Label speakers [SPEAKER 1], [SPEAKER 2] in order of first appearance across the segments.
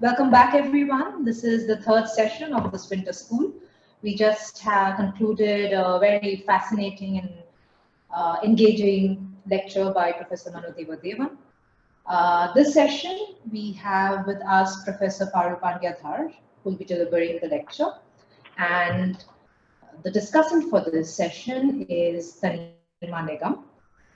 [SPEAKER 1] Welcome back, everyone. This is the third session of this winter school. We just have concluded a very fascinating and engaging lecture by Professor Manodeva. This session, we have with us Professor Parul Pandya Dhar, who will be delivering the lecture. And the discussant for this session is Tanima Nigam.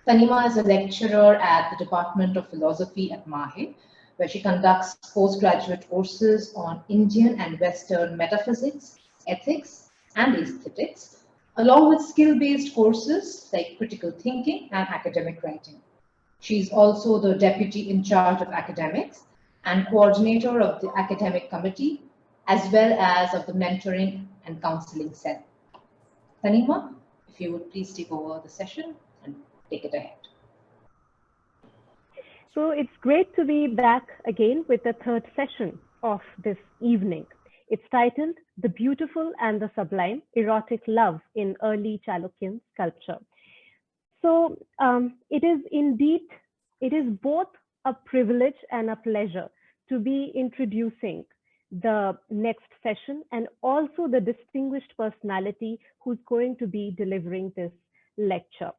[SPEAKER 1] Tanima is a lecturer at the Department of Philosophy at MAHE, where she conducts postgraduate courses on Indian and Western metaphysics, ethics, and aesthetics, along with skill-based courses like critical thinking and academic writing. She is also the deputy in charge of academics and coordinator of the academic committee, as well as of the mentoring and counseling cell. Tanima, if you would please take over the session and take it ahead.
[SPEAKER 2] So it's great to be back again with the third session of this evening. It's titled The Beautiful and the Sublime, Erotic Love in Early Chalukyan Sculpture. So it is both a privilege and a pleasure to be introducing the next session and also the distinguished personality who's going to be delivering this lecture.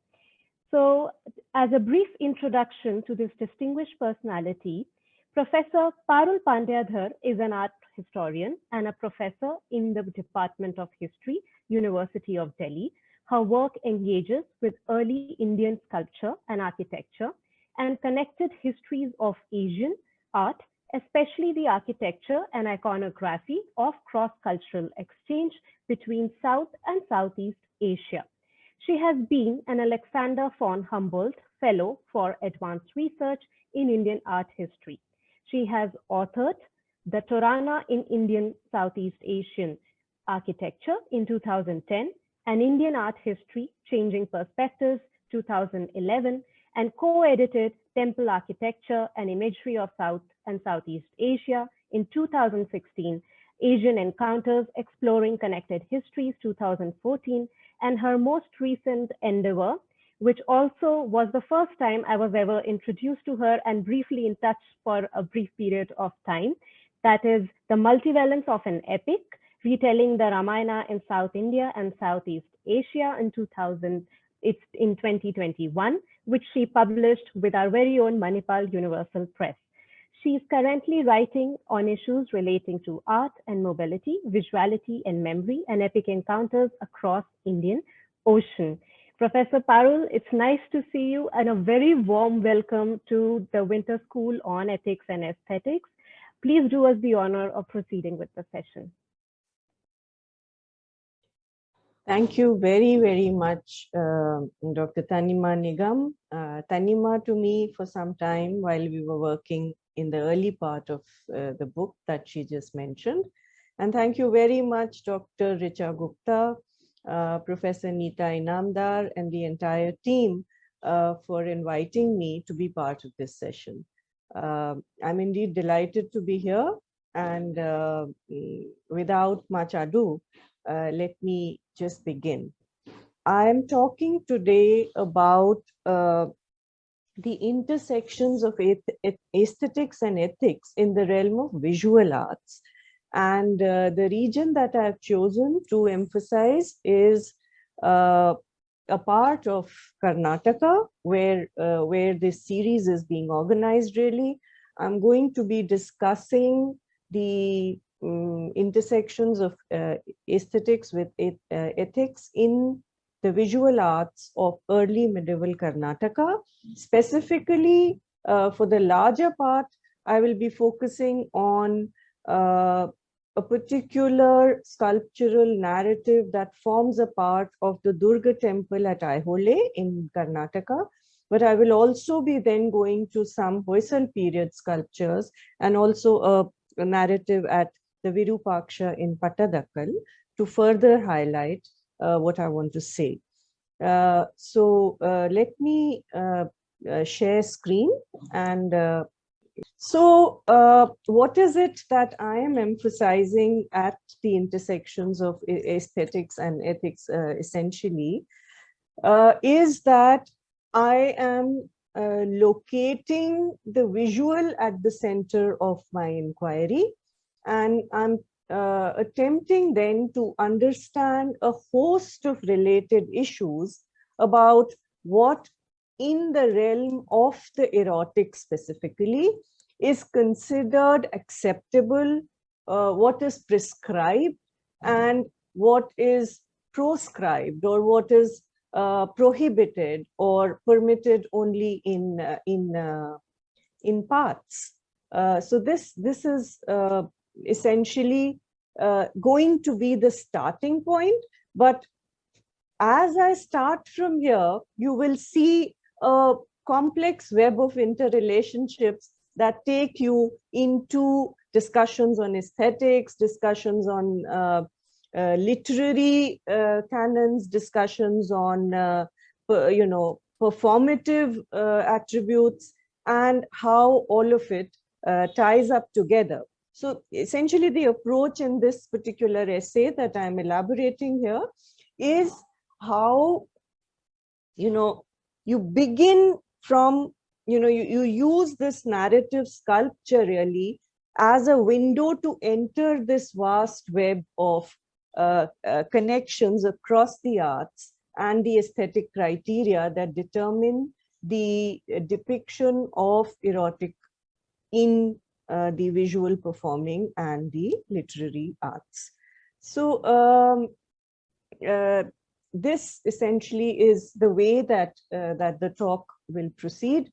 [SPEAKER 2] So as a brief introduction to this distinguished personality, Professor Parul Pandya Dhar is an art historian and a professor in the Department of History, University of Delhi. Her work engages with early Indian sculpture and architecture and connected histories of Asian art, especially the architecture and iconography of cross-cultural exchange between South and Southeast Asia. She has been an Alexander von Humboldt Fellow for Advanced Research in Indian Art History. She has authored The Torana in Indian Southeast Asian Architecture in 2010, and Indian Art History, Changing Perspectives, 2011, and co-edited Temple Architecture and Imagery of South and Southeast Asia in 2016, Asian Encounters, Exploring Connected Histories, 2014, and her most recent endeavor, which also was the first time I was ever introduced to her and briefly in touch for a brief period of time. That is The Multivalence of an Epic, retelling the Ramayana in South India and Southeast Asia in 2021, which she published with our very own Manipal Universal Press. She is currently writing on issues relating to art and mobility, visuality and memory, and epic encounters across Indian Ocean. Professor Parul, it's nice to see you and a very warm welcome to the Winter School on Ethics and Aesthetics. Please do us the honor of proceeding with the session.
[SPEAKER 3] Thank you very, very much, Dr. Tanima Nigam. Tanima to me for some time while we were working in the early part of the book that she just mentioned. And thank you very much, Dr. Richa Gupta, Professor Neeta Inamdar, and the entire team for inviting me to be part of this session. I'm indeed delighted to be here, and without much ado, let me just begin. I'm talking today about the intersections of aesthetics and ethics in the realm of visual arts. And the region that I've chosen to emphasize is a part of Karnataka, where this series is being organized really. I'm going to be discussing the intersections of aesthetics with ethics in the visual arts of early medieval Karnataka. Specifically, for the larger part, I will be focusing on a particular sculptural narrative that forms a part of the Durga temple at Aihole in Karnataka. But I will also be then going to some Hoysal period sculptures and also a narrative at the Virupaksha in Pattadakkal to further highlight what I want to say. So let me share screen. And so what is it that I am emphasizing at the intersections of aesthetics and ethics essentially is that I am locating the visual at the center of my inquiry. and I'm attempting then to understand a host of related issues about what in the realm of the erotic specifically is considered acceptable, what is prescribed, and what is proscribed, or what is prohibited or permitted only in parts. So this is essentially going to be the starting point. But as I start from here, you will see a complex web of interrelationships that take you into discussions on aesthetics, discussions on literary canons, discussions on performative attributes, and how all of it ties up together. So essentially the approach in this particular essay that I'm elaborating here is how, you begin from, you use this narrative sculpture really as a window to enter this vast web of connections across the arts and the aesthetic criteria that determine the depiction of erotic in the visual, performing, and the literary arts. So this essentially is the way that the talk will proceed.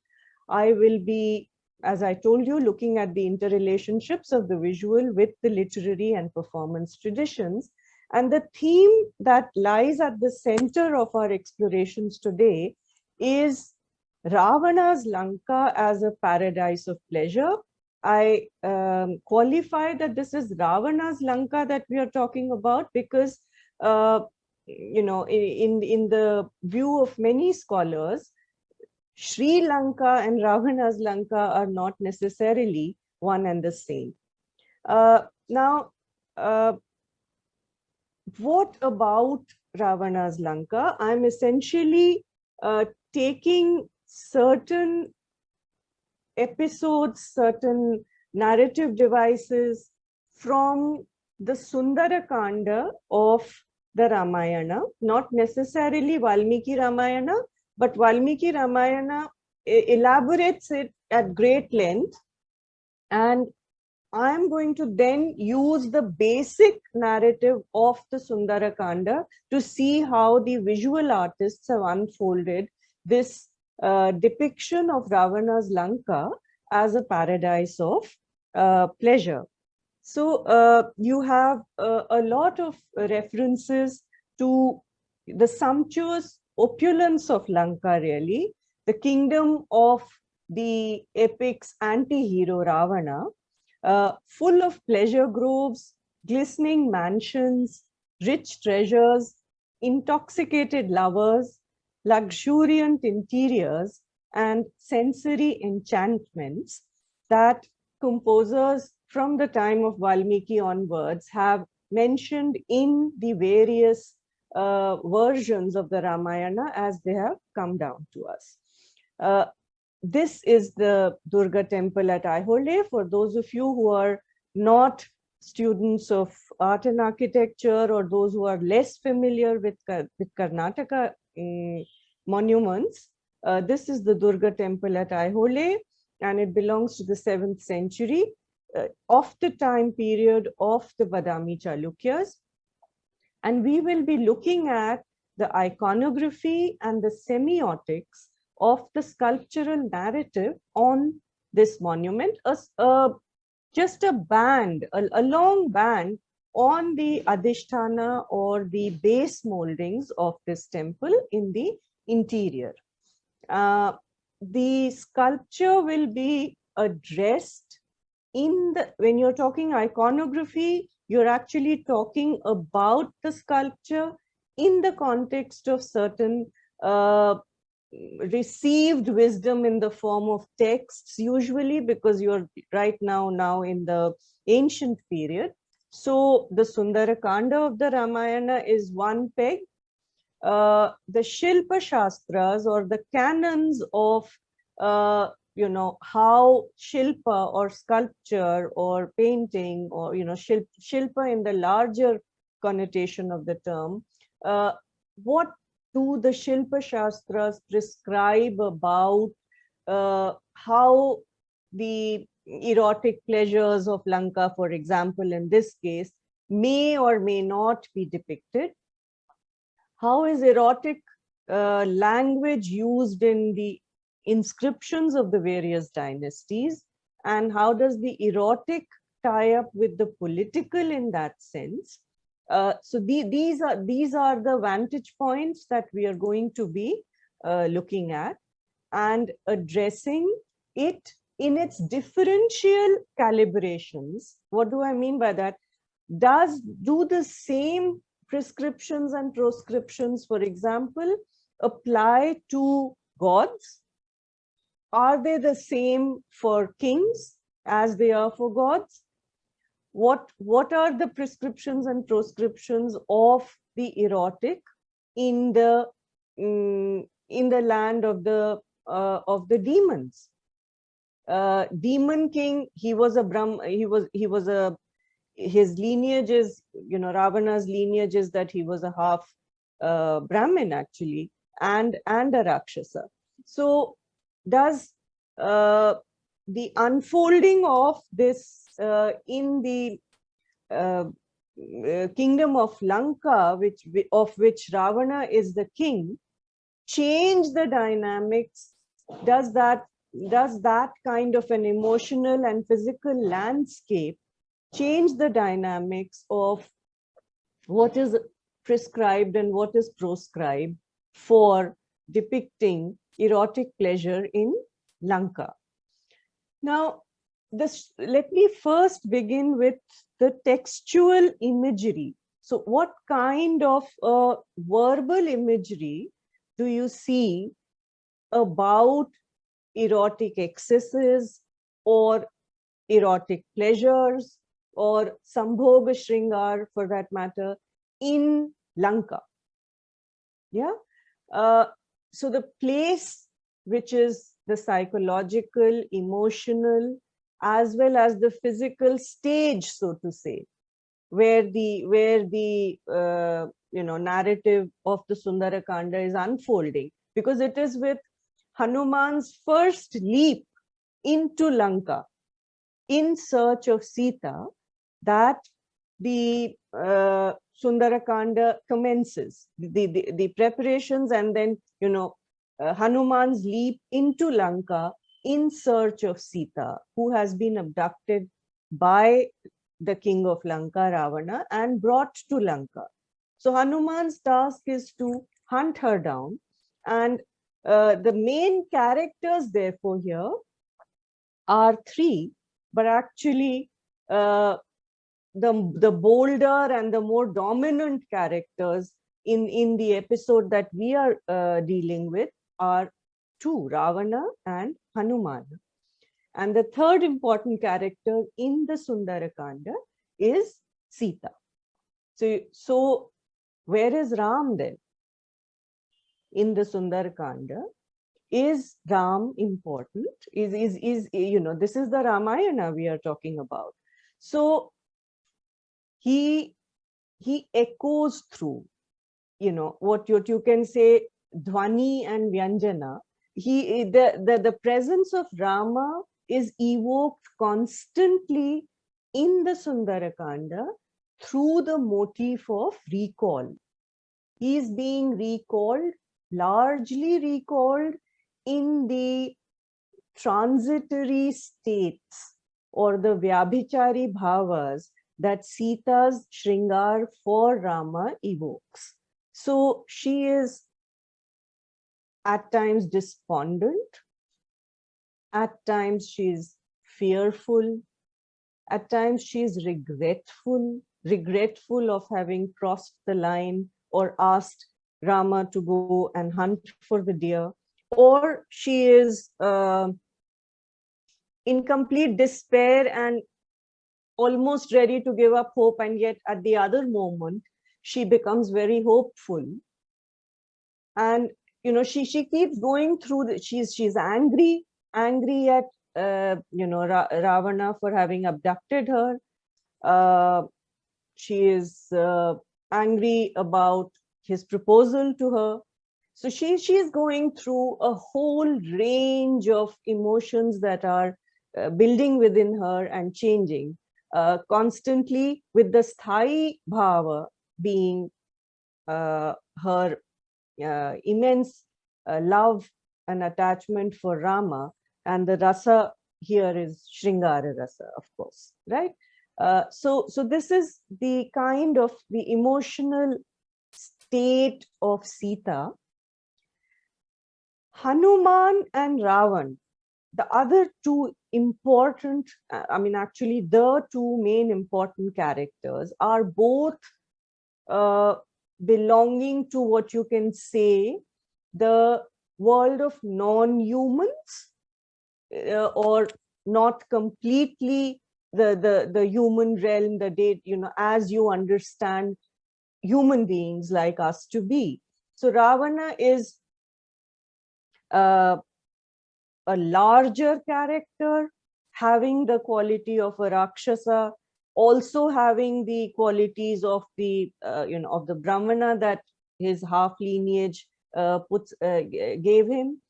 [SPEAKER 3] I will be, as I told you, looking at the interrelationships of the visual with the literary and performance traditions. And the theme that lies at the center of our explorations today is Ravana's Lanka as a paradise of pleasure. I qualify that this is Ravana's Lanka that we are talking about because, in the view of many scholars, Sri Lanka and Ravana's Lanka are not necessarily one and the same. Now, what about Ravana's Lanka? I'm essentially taking certain episodes, certain narrative devices from the Sundarakanda of the Ramayana, not necessarily Valmiki Ramayana, but Valmiki Ramayana elaborates it at great length. And I'm going to then use the basic narrative of the Sundarakanda to see how the visual artists have unfolded this depiction of Ravana's Lanka as a paradise of pleasure. So you have a lot of references to the sumptuous opulence of Lanka, really, the kingdom of the epic's anti-hero Ravana, full of pleasure groves, glistening mansions, rich treasures, intoxicated lovers, luxuriant interiors, and sensory enchantments that composers from the time of Valmiki onwards have mentioned in the various versions of the Ramayana as they have come down to us. This is the Durga temple at Aihole. For those of you who are not students of art and architecture, or those who are less familiar with Karnataka monuments, this is the Durga temple at Aihole, and it belongs to the 7th century of the time period of the Badami Chalukyas. And we will be looking at the iconography and the semiotics of the sculptural narrative on this monument, just a band, a long band on the Adhisthana or the base moldings of this temple in the interior. The sculpture will be addressed in the, when you're talking iconography, you're actually talking about the sculpture in the context of certain received wisdom in the form of texts, usually, because you're right now in the ancient period. So the Sundarakanda of the Ramayana is one peg. The Shilpa Shastras, or the canons of how Shilpa or sculpture or painting or, Shilpa in the larger connotation of the term, what do the Shilpa Shastras prescribe about how the erotic pleasures of Lanka, for example, in this case, may or may not be depicted? How is erotic language used in the inscriptions of the various dynasties? And how does the erotic tie up with the political in that sense? So these are the vantage points that we are going to be looking at and addressing it in its differential calibrations. What do I mean by that? Do the same prescriptions and proscriptions, for example, apply to gods? Are they the same for kings as they are for gods? What are the prescriptions and proscriptions of the erotic in the land of the demons? Demon king, he was a Brahm, his lineage is, Ravana's lineage is that he was a half Brahmin actually, and a Rakshasa. So does the unfolding of this in the kingdom of Lanka, of which Ravana is the king, change the dynamics? Does that kind of an emotional and physical landscape change the dynamics of what is prescribed and what is proscribed for depicting erotic pleasure in Lanka? Now, let me first begin with the textual imagery. So what kind of verbal imagery do you see about erotic excesses or erotic pleasures or Sambhoga Shringar, for that matter, in Lanka? Yeah. So the place, which is the psychological, emotional, as well as the physical stage, so to say, where the narrative of the Sundarakanda is unfolding, because it is with Hanuman's first leap into Lanka in search of Sita that the Sundarakanda commences, the preparations, and then Hanuman's leap into Lanka in search of Sita, who has been abducted by the king of Lanka, Ravana, and brought to Lanka. So Hanuman's task is to hunt her down, and the main characters therefore here are three, but actually the bolder and the more dominant characters in the episode that we are dealing with are two, Ravana and Hanuman. And the third important character in the Sundarakanda is Sita. So where is Ram then? In the Sundarakanda, is Ram important? This is the Ramayana we are talking about. So he echoes through, what you can say, Dhvani and Vyanjana. The presence of Rama is evoked constantly in the Sundarakanda through the motif of recall. He is being recalled, largely recalled, in the transitory states or the Vyabhichari bhavas that Sita's Shringar for Rama evokes. So she is at times despondent, at times she is fearful, at times she is regretful of having crossed the line or asked Rama to go and hunt for the deer, or she is in complete despair and almost ready to give up hope, and yet at the other moment she becomes very hopeful. And she keeps going through she's angry angry at Ravana for having abducted her. She is angry about his proposal to her. So she is going through a whole range of emotions that are building within her and changing constantly, with the sthai bhava being her immense love and attachment for Rama, and the rasa here is Shringara rasa, of course, right? So this is the kind of the emotional state of Sita. Hanuman and Ravan, the other two important, actually the two main important characters, are both belonging to what you can say the world of non-humans, or not completely the human realm, the day, as you understand human beings like us to be. So Ravana is a larger character, having the quality of a Rakshasa, also having the qualities of the of the Brahmana that his half lineage gave him.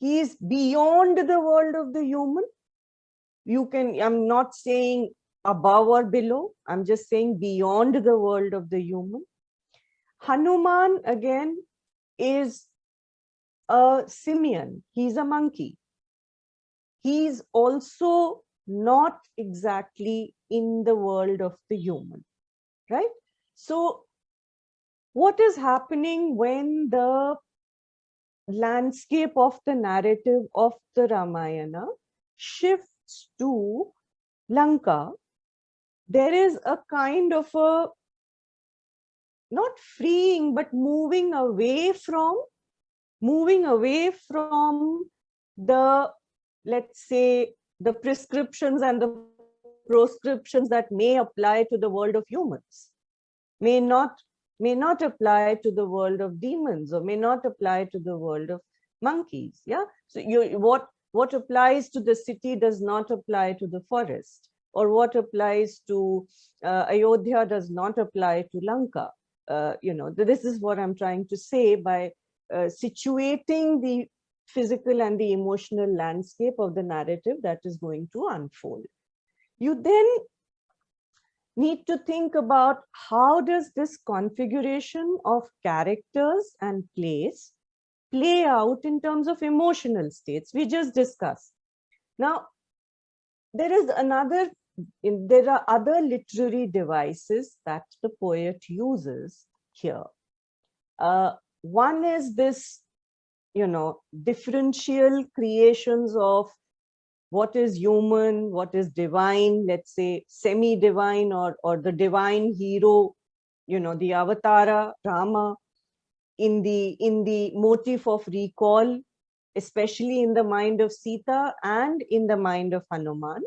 [SPEAKER 3] He is beyond the world of the human. I'm not saying above or below, I'm just saying beyond the world of the human. Hanuman again is a simian, he's a monkey. He's also not exactly in the world of the human, right? So what is happening when the landscape of the narrative of the Ramayana shifts to Lanka? There is a kind of a, not freeing, but moving away from the, let's say, the prescriptions and the proscriptions that may apply to the world of humans, may not apply to the world of demons, or may not apply to the world of monkeys. Yeah. So what applies to the city does not apply to the forest, or what applies to Ayodhya does not apply to Lanka. This is what I'm trying to say by situating the physical and the emotional landscape of the narrative that is going to unfold. You then need to think about how does this configuration of characters and place play out in terms of emotional states we just discussed. Now, there are other literary devices that the poet uses here. One is this, differential creations of what is human, what is divine, let's say semi-divine, or the divine hero, the avatara, Rama, in the motif of recall, especially in the mind of Sita and in the mind of Hanuman.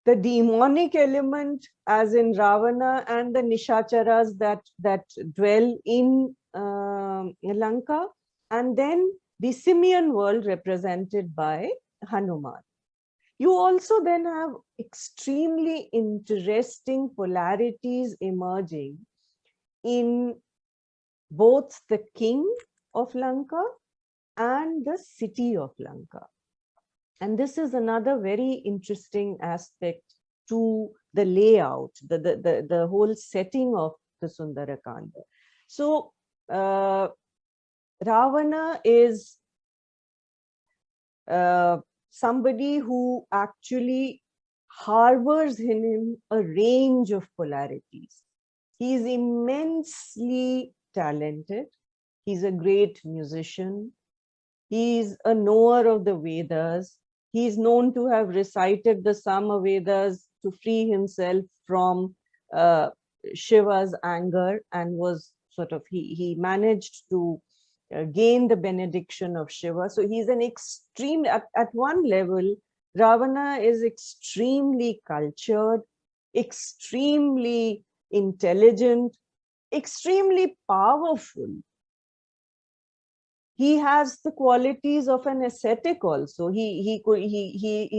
[SPEAKER 3] The demonic element, as in Ravana, and the Nishacharas that dwell in Lanka, and then the simian world represented by Hanuman. You also then have extremely interesting polarities emerging in both the king of Lanka and the city of Lanka. And this is another very interesting aspect to the layout, the whole setting of the Sundarakanda. So Ravana is somebody who actually harbors in him a range of polarities. He is immensely talented. He's a great musician. He's a knower of the Vedas. He's known to have recited the Sama Vedas to free himself from Shiva's anger, and was sort of, he managed to gain the benediction of Shiva. So he's an extreme, at one level, Ravana is extremely cultured, extremely intelligent, extremely powerful. he has the qualities of an ascetic also. He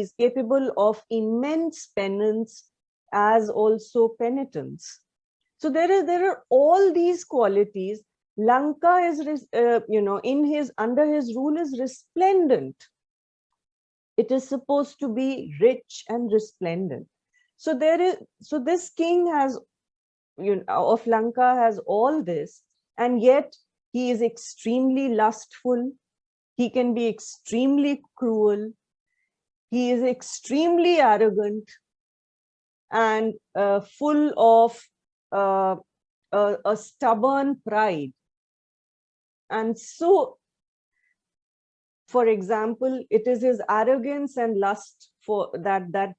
[SPEAKER 3] is capable of immense penance as also penitence. So there are all these qualities. Lanka is, under his rule is resplendent. It is supposed to be rich and resplendent. So this king has, of Lanka has all this, and yet he is extremely lustful. He can be extremely cruel. He is extremely arrogant and full of a stubborn pride. And so, for example, it is his arrogance and lust for that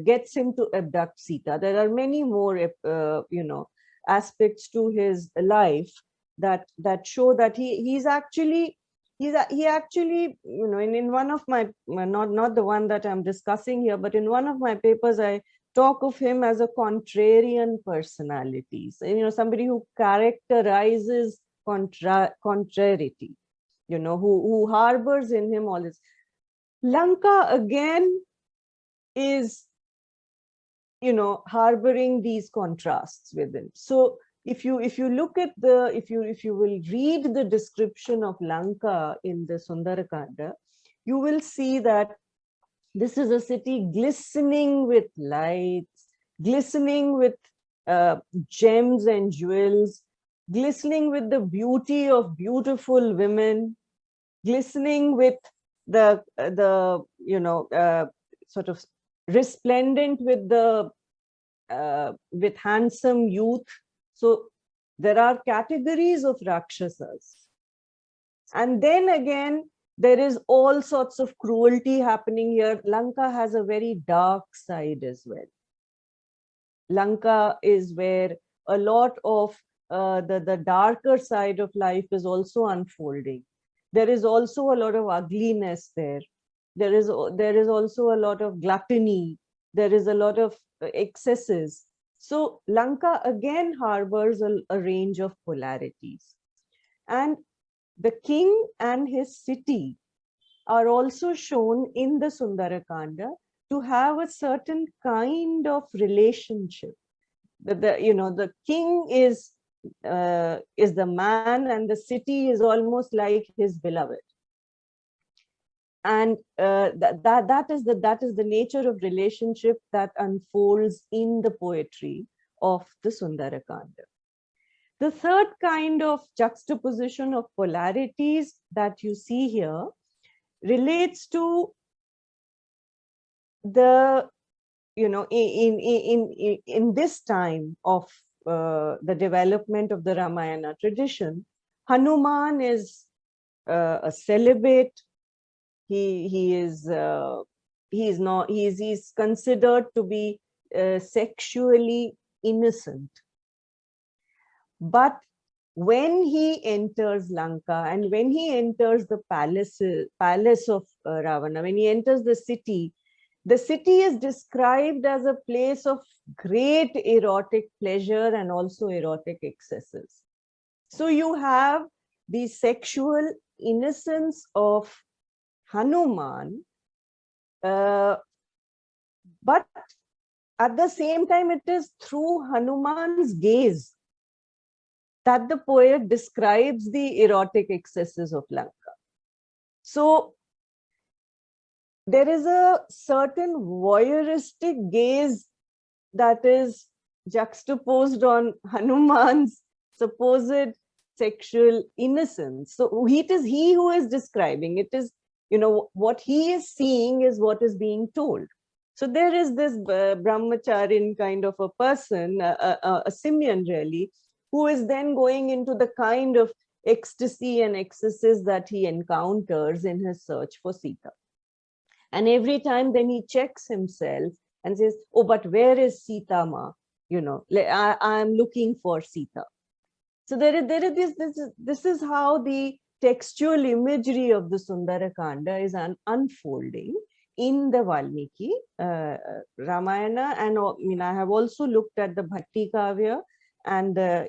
[SPEAKER 3] gets him to abduct Sita. There are many more, aspects to his life that show that he actually, in one of my, not the one that I'm discussing here, but in one of my papers, I talk of him as a contrarian personality. So, somebody who characterizes contrariety, who harbors in him all this. Lanka again is, harboring these contrasts within. So if you look at if you will read the description of Lanka in the Sundarakanda, you will see that this is a city glistening with lights, glistening with gems and jewels, glistening with the beauty of beautiful women, glistening with the sort of resplendent with the with handsome youth. So there are categories of Rakshasas. And then again, there is all sorts of cruelty happening here. Lanka has a very dark side as well. Lanka is where a lot of the darker side of life is also unfolding. There is also a lot of ugliness there. There is also a lot of gluttony. There is a lot of excesses. So Lanka again harbors a range of polarities. And the king and his city are also shown in the Sundarakanda to have a certain kind of relationship. The king is the man, and the city is almost like his beloved. And that is the nature of relationship that unfolds in the poetry of the Sundarakanda. The third kind of juxtaposition of polarities that you see here relates to the, in this time of the development of the Ramayana tradition. Hanuman is a celibate. He's considered to be sexually innocent. But when he enters Lanka and when he enters the palace of Ravana, when he enters the city is described as a place of great erotic pleasure and also erotic excesses. So you have the sexual innocence of Hanuman, but at the same time, it is through Hanuman's gaze that the poet describes the erotic excesses of Lanka. So there is a certain voyeuristic gaze that is juxtaposed on Hanuman's supposed sexual innocence. So it is he who is describing. It is, what he is seeing is what is being told. So there is this brahmacharin kind of a person, a Simeon really, who is then going into the kind of ecstasy and excesses that he encounters in his search for Sita. And every time then he checks himself and says, oh, but where is Sita ma? I am looking for Sita. So there is this is how the textual imagery of the Sundarakanda is unfolding in the Valmiki Ramayana. And I have also looked at the Bhatti Kavya and the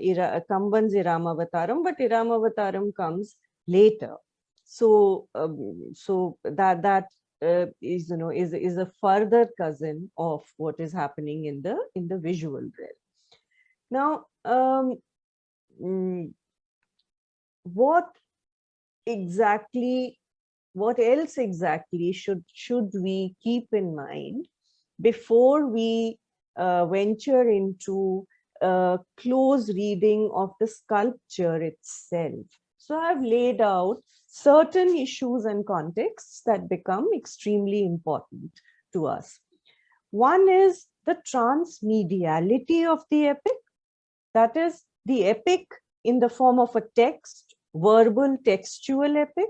[SPEAKER 3] Kamban's Iramavataram, but Iramavataram comes later. So so that is, you know, is a further cousin of what is happening in the visual realm. Now what else exactly should we keep in mind before we venture into a close reading of the sculpture itself? So I've laid out certain issues and contexts that become extremely important to us. One is the transmediality of the epic, that is the epic in the form of a text, verbal textual epic,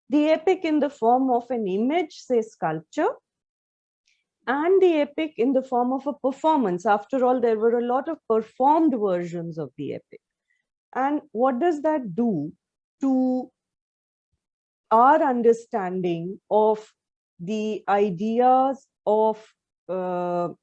[SPEAKER 3] the epic in the form of an image, say sculpture, and the epic in the form of a performance. After all, there were a lot of performed versions of the epic. And what does that do to our understanding of the ideas of that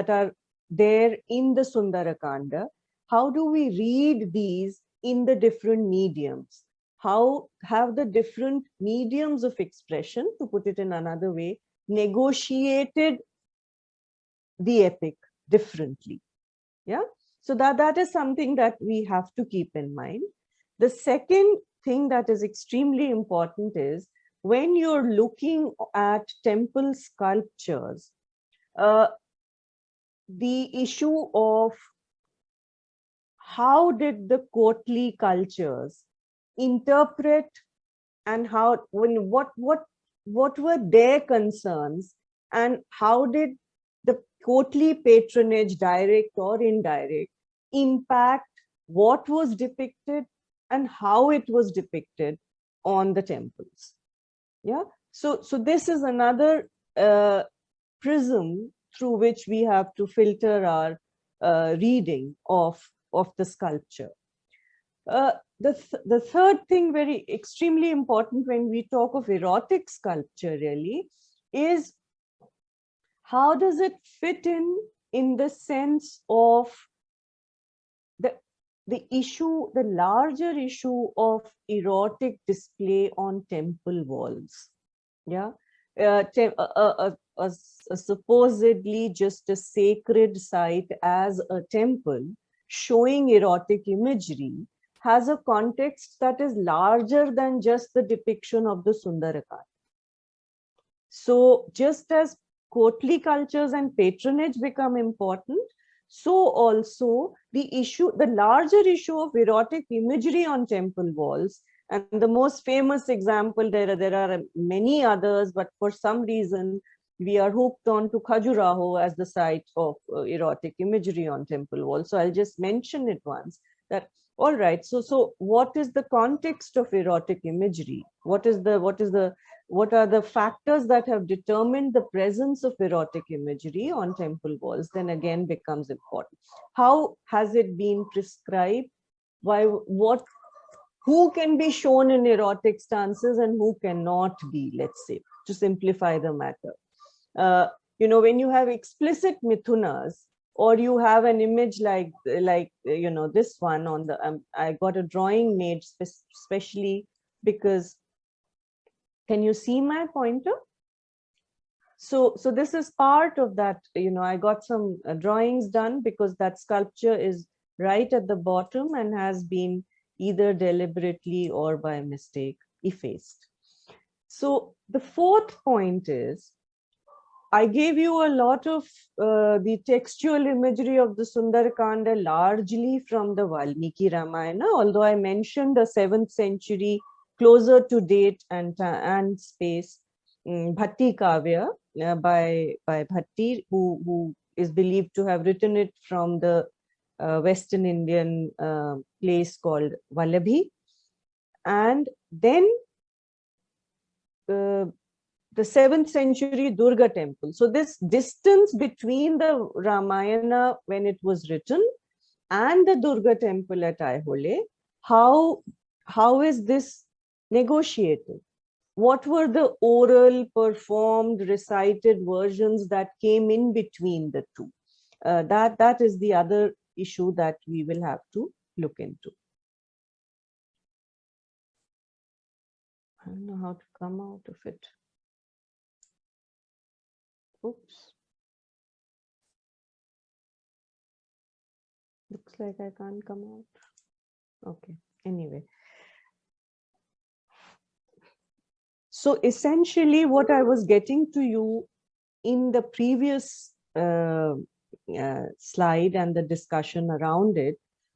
[SPEAKER 3] are there in the Sundarakanda? How do we read these in the different mediums? How have the different mediums of expression, to put it in another way, negotiated the epic differently? Yeah, so that is something that we have to keep in mind. The second thing that is extremely important is when you're looking at temple sculptures, the issue of how did the courtly cultures interpret, and what were their concerns, and how did the courtly patronage, direct or indirect, impact what was depicted and how it was depicted on the temples. Yeah, so this is another prism through which we have to filter our reading of the sculpture. The third thing, very extremely important when we talk of erotic sculpture really, is how does it fit in the sense of the issue, the larger issue of erotic display on temple walls. Yeah, a supposedly just a sacred site as a temple showing erotic imagery has a context that is larger than just the depiction of the Sundarakanda. So just as courtly cultures and patronage become important, so also the larger issue of erotic imagery on temple walls. And the most famous example, there are many others, but for some reason we are hooked on to Khajuraho as the site of erotic imagery on temple walls. So I'll just mention it once, that all right, so what is the context of erotic imagery? What are the factors that have determined the presence of erotic imagery on temple walls? Then again becomes important. How has it been prescribed? Who can be shown in erotic stances and who cannot be, let's say, to simplify the matter. When you have explicit mithunas, or you have an image like this one on the, I got a drawing made specially because, can you see my pointer? So this is part of that, I got some drawings done because that sculpture is right at the bottom and has been either deliberately or by mistake effaced. So the fourth point is, I gave you a lot of the textual imagery of the Sundarakanda largely from the Valmiki Ramayana, although I mentioned a 7th century closer to date and space Bhatti Kavya by Bhatti, who is believed to have written it from the Western Indian place called Vallabhi. And then the 7th century Durga temple. So this distance between the Ramayana when it was written and the Durga temple at Aihole, how is this negotiated? What were the oral, performed, recited versions that came in between the two? That is the other issue that we will have to look into. don't know how to come out of it. Oops. Looks like I can't come out. Okay, anyway. So essentially what I was getting to you in the previous slide and the discussion around it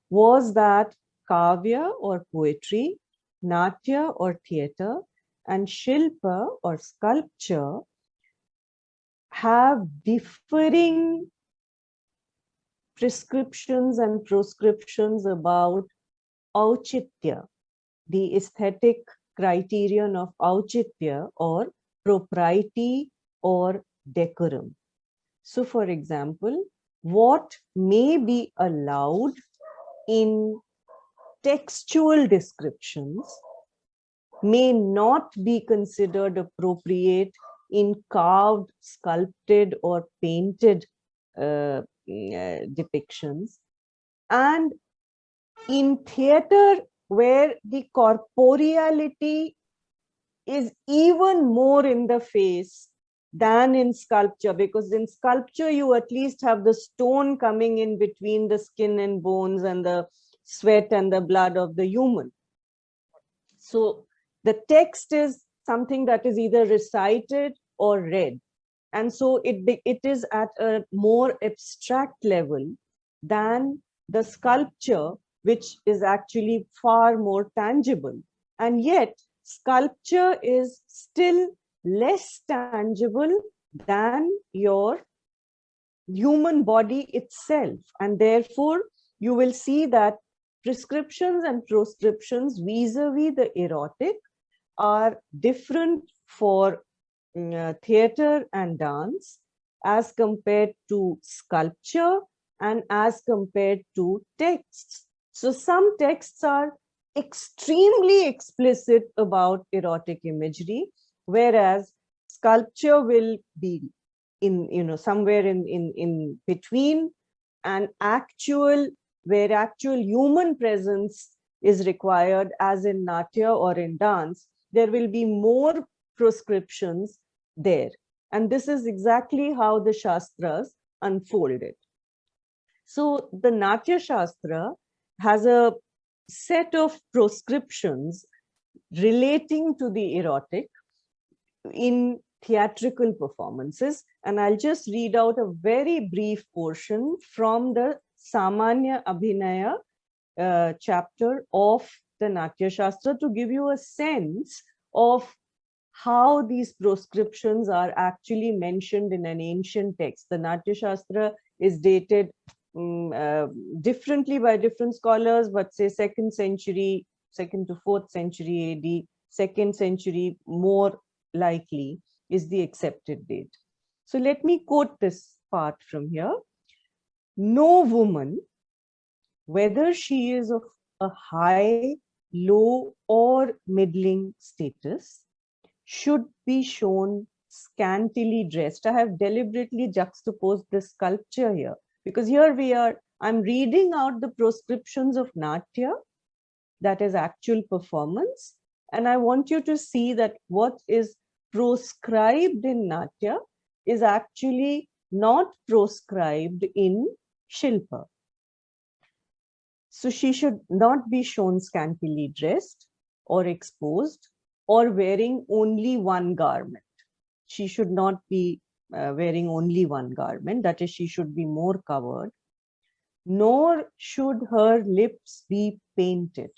[SPEAKER 3] was that kavya or poetry, natya or theatre, and shilpa or sculpture have differing prescriptions and proscriptions about auchitya, the aesthetic criterion of auchitya or propriety or decorum. So for example, what may be allowed in textual descriptions may not be considered appropriate in carved, sculpted or painted depictions. And in theatre, where the corporeality is even more in the face than in sculpture, because in sculpture you at least have the stone coming in between the skin and bones and the sweat and the blood of the human. So the text is something that is either recited or read, and so it is at a more abstract level than the sculpture, which is actually far more tangible. And yet sculpture is still less tangible than your human body itself, and therefore you will see that prescriptions and proscriptions vis-a-vis the erotic are different for theatre and dance as compared to sculpture and as compared to texts. So some texts are extremely explicit about erotic imagery, whereas sculpture will be in somewhere in between, and where actual human presence is required, as in natya or in dance, there will be more proscriptions there. And this is exactly how the shastras unfolded. So the Natya Shastra has a set of proscriptions relating to the erotic in theatrical performances, and I'll just read out a very brief portion from the Samanya Abhinaya chapter of the Natya Shastra to give you a sense of how these proscriptions are actually mentioned in an ancient text. The Natya Shastra is dated differently by different scholars, but say 2nd century, 2nd to 4th century AD, 2nd century more likely is the accepted date. So let me quote this part from here. No woman, whether she is of a high, low or middling status, should be shown scantily dressed. I have deliberately juxtaposed the sculpture here, because here we are, I'm reading out the proscriptions of Natya, that is actual performance, and I want you to see that what is proscribed in Natya is actually not proscribed in Shilpa. So she should not be shown scantily dressed or exposed or wearing only one garment. She should not be wearing only one garment, that is, she should be more covered, nor should her lips be painted.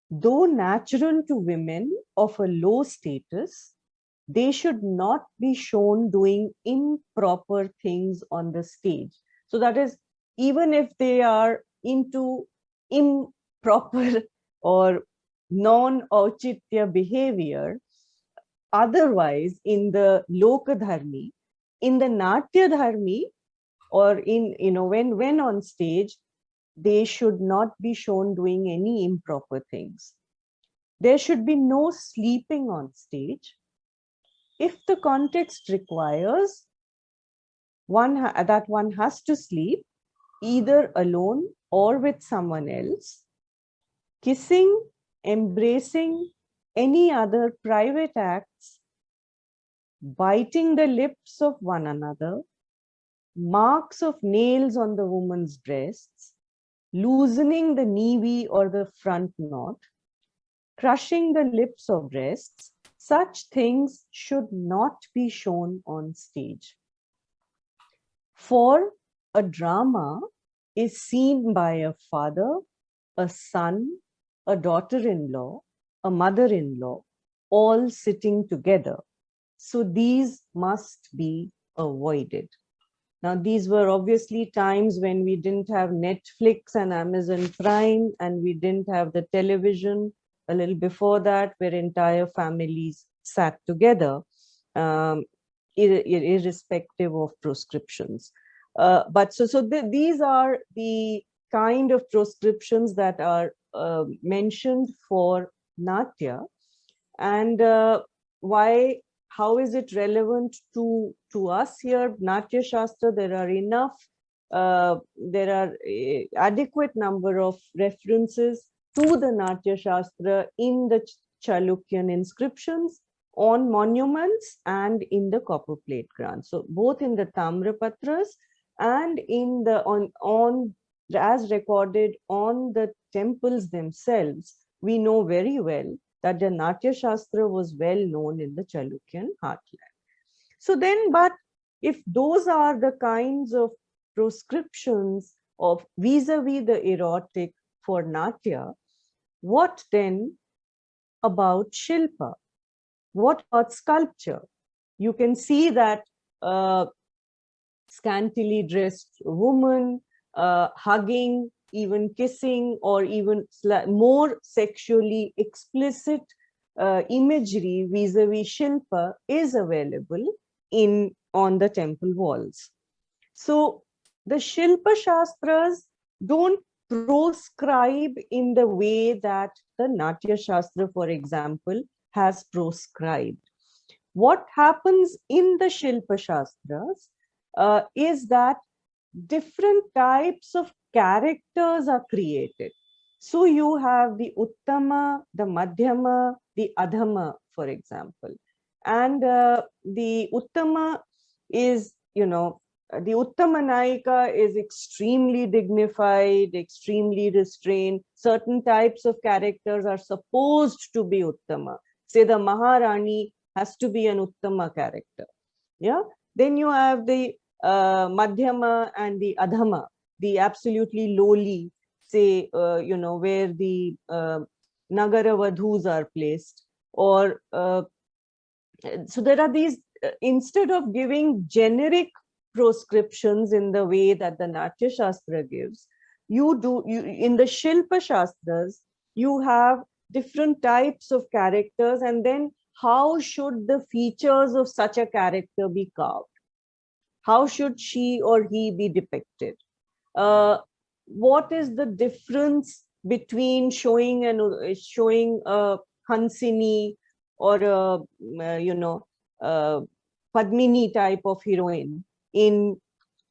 [SPEAKER 3] Though natural to women of a low status, they should not be shown doing improper things on the stage. So that is, even if they are into improper or non-auchitya behavior, otherwise in the Lokadharmi, in the Natya Dharmi, or in, when on stage, they should not be shown doing any improper things. There should be no sleeping on stage. If the context requires that one has to sleep, either alone or with someone else, kissing, embracing, any other private acts, biting the lips of one another, marks of nails on the woman's breasts, loosening the knee or the front knot, crushing the lips of breasts, such things should not be shown on stage. For a drama is seen by a father, a son, a daughter-in-law, a mother-in-law, all sitting together. So these must be avoided. Now, these were obviously times when we didn't have Netflix and Amazon Prime, and we didn't have the television a little before that, where entire families sat together, irrespective of proscriptions. But these are the kind of proscriptions that are mentioned for Natya. And how is it relevant to us here? Natya Shastra, there are adequate number of references to the Natya Shastra in the Chalukyan inscriptions, on monuments, and in the copper plate grants. So both in the Tamrapatras and in the as recorded on the temples themselves, we know very well that the Natya Shastra was well known in the Chalukyan heartland. So then, but if those are the kinds of proscriptions of vis-a-vis the erotic for Natya, what then about Shilpa? What about sculpture? You can see that scantily dressed woman hugging, even kissing, or even more sexually explicit imagery vis-a-vis Shilpa is available on the temple walls. So the Shilpa Shastras don't proscribe in the way that the Natya Shastra, for example, has proscribed. What happens in the Shilpa Shastras is that different types of characters are created. So you have the Uttama, the Madhyama, the Adhama, for example. And the Uttama is, the Uttama Nayika is extremely dignified, extremely restrained. Certain types of characters are supposed to be Uttama. Say the Maharani has to be an Uttama character. Yeah. Then you have the Madhyama and the Adhama, the absolutely lowly, say, where the Nagara Vadhus are placed. Or so there are these, instead of giving generic proscriptions in the way that the Natya Shastra gives, in the Shilpa Shastras, you have different types of characters, and then how should the features of such a character be carved? How should she or he be depicted? What is the difference between showing a Hansini or a Padmini type of heroine in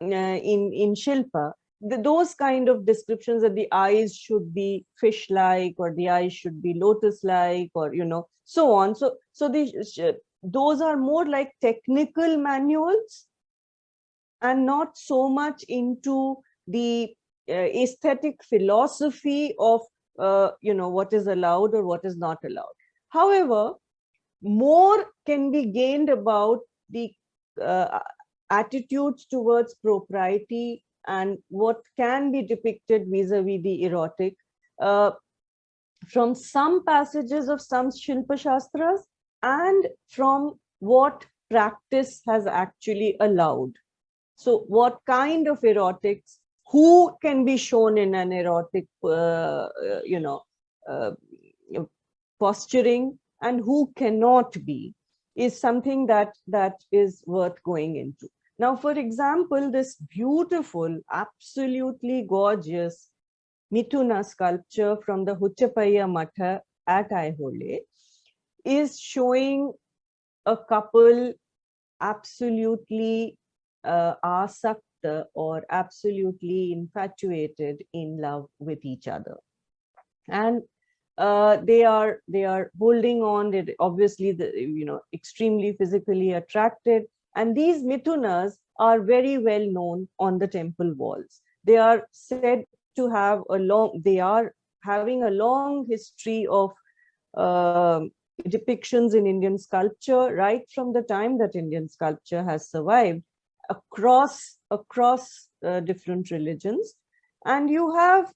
[SPEAKER 3] Shilpa? Those kind of descriptions, that the eyes should be fish-like, or the eyes should be lotus-like, or so on. So those are more like technical manuals, and not so much into the aesthetic philosophy of what is allowed or what is not allowed. However, more can be gained about the attitudes towards propriety and what can be depicted vis-a-vis the erotic from some passages of some Shilpa Shastras, and from what practice has actually allowed. So what kind of erotics, who can be shown in an erotic posturing, and who cannot be, is something that is worth going into. Now, for example, this beautiful, absolutely gorgeous Mithuna sculpture from the Huchapaya Matha at Aihole is showing a couple absolutely asakta, or absolutely infatuated in love with each other. And they are holding on. They obviously extremely physically attracted, and these Mithunas are very well known on the temple walls. They are said to have they are having a long history of depictions in Indian sculpture, right from the time that Indian sculpture has survived across different religions. And you have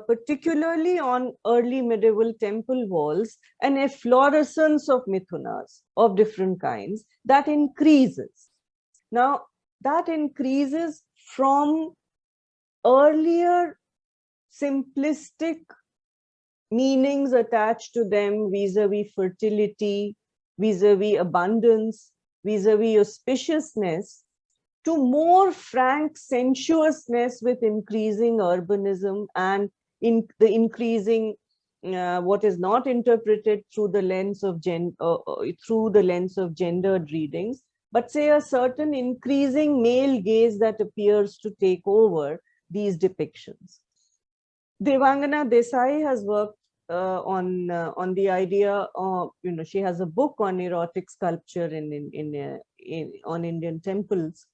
[SPEAKER 3] particularly on early medieval temple walls an efflorescence of Mithunas of different kinds that increases. Now that increases from earlier simplistic meanings attached to them vis-a-vis fertility, vis-a-vis abundance, vis-a-vis auspiciousness, to more frank sensuousness with increasing urbanism and in the increasing what is not interpreted through the lens of gendered readings, but say a certain increasing male gaze that appears to take over these depictions. Devangana Desai has worked on the idea of, she has a book on erotic sculpture on Indian temples,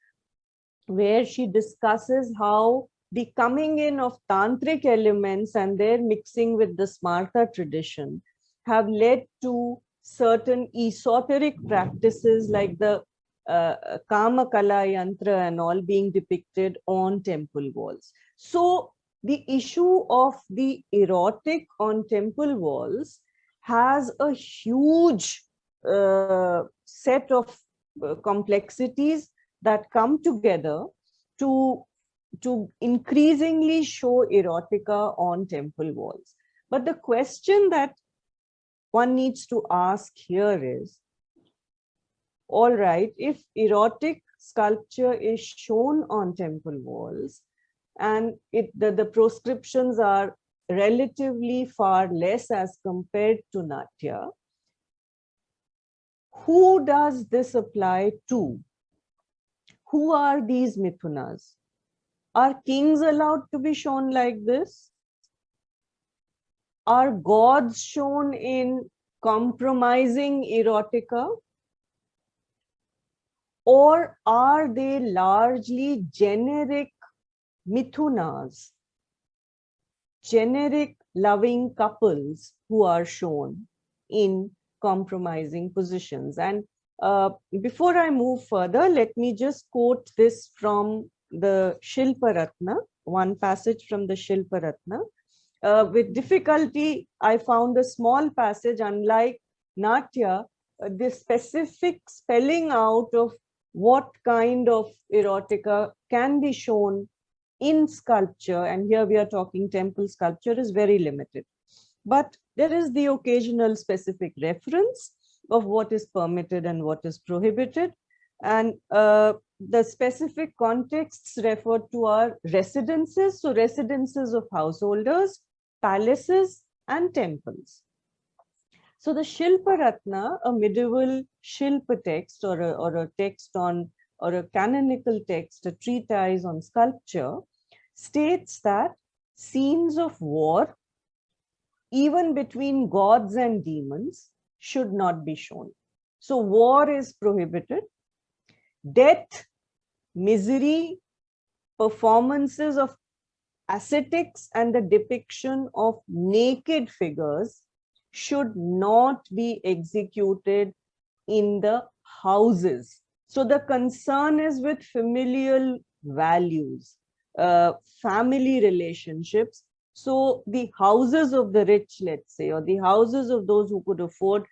[SPEAKER 3] where she discusses how the coming in of tantric elements and their mixing with the Smarta tradition have led to certain esoteric practices like the Kama Kala Yantra and all being depicted on temple walls. So the issue of the erotic on temple walls has a huge set of complexities that come together to increasingly show erotica on temple walls. But the question that one needs to ask here is, all right, if erotic sculpture is shown on temple walls and the proscriptions are relatively far less as compared to Natya, who does this apply to? Who are these Mithunas? Are kings allowed to be shown like this? Are gods shown in compromising erotica? Or are they largely generic Mithunas, generic loving couples who are shown in compromising positions? And before I move further, let me just quote this from the Shilpa Ratna, one passage from the Shilpa Ratna. With difficulty, I found a small passage, unlike Natya, the specific spelling out of what kind of erotica can be shown in sculpture. And here we are talking temple sculpture is very limited. But there is the occasional specific reference of what is permitted and what is prohibited. And the specific contexts referred to are residences, so residences of householders, palaces, and temples. So the Shilpa Ratna, a medieval Shilpa text or a text on, or a canonical text, a treatise on sculpture, states that scenes of war, even between gods and demons, should not be shown. So war is prohibited. Death, misery, performances of ascetics, and the depiction of naked figures should not be executed in the houses. So the concern is with familial values, family relationships. So the houses of the rich, let's say, or the houses of those who could afford,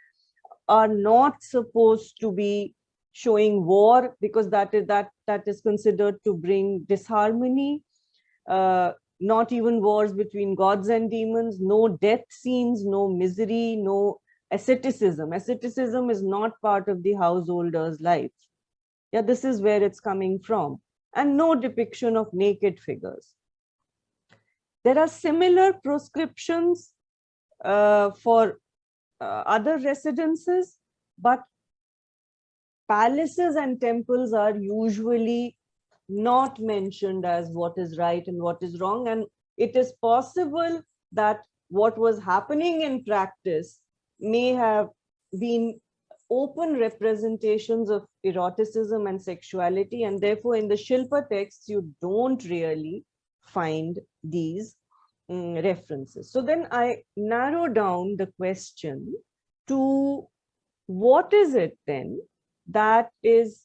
[SPEAKER 3] are not supposed to be showing war, because that is considered to bring disharmony. Not even wars between gods and demons, no death scenes, no misery, no asceticism. Asceticism is not part of the householder's life. Yeah, this is where it's coming from. And no depiction of naked figures. There are similar proscriptions for other residences, but palaces and temples are usually not mentioned as what is right and what is wrong. And it is possible that what was happening in practice may have been open representations of eroticism and sexuality, and therefore in the Shilpa texts you don't really find these references. So then I narrow down the question to what is it then that is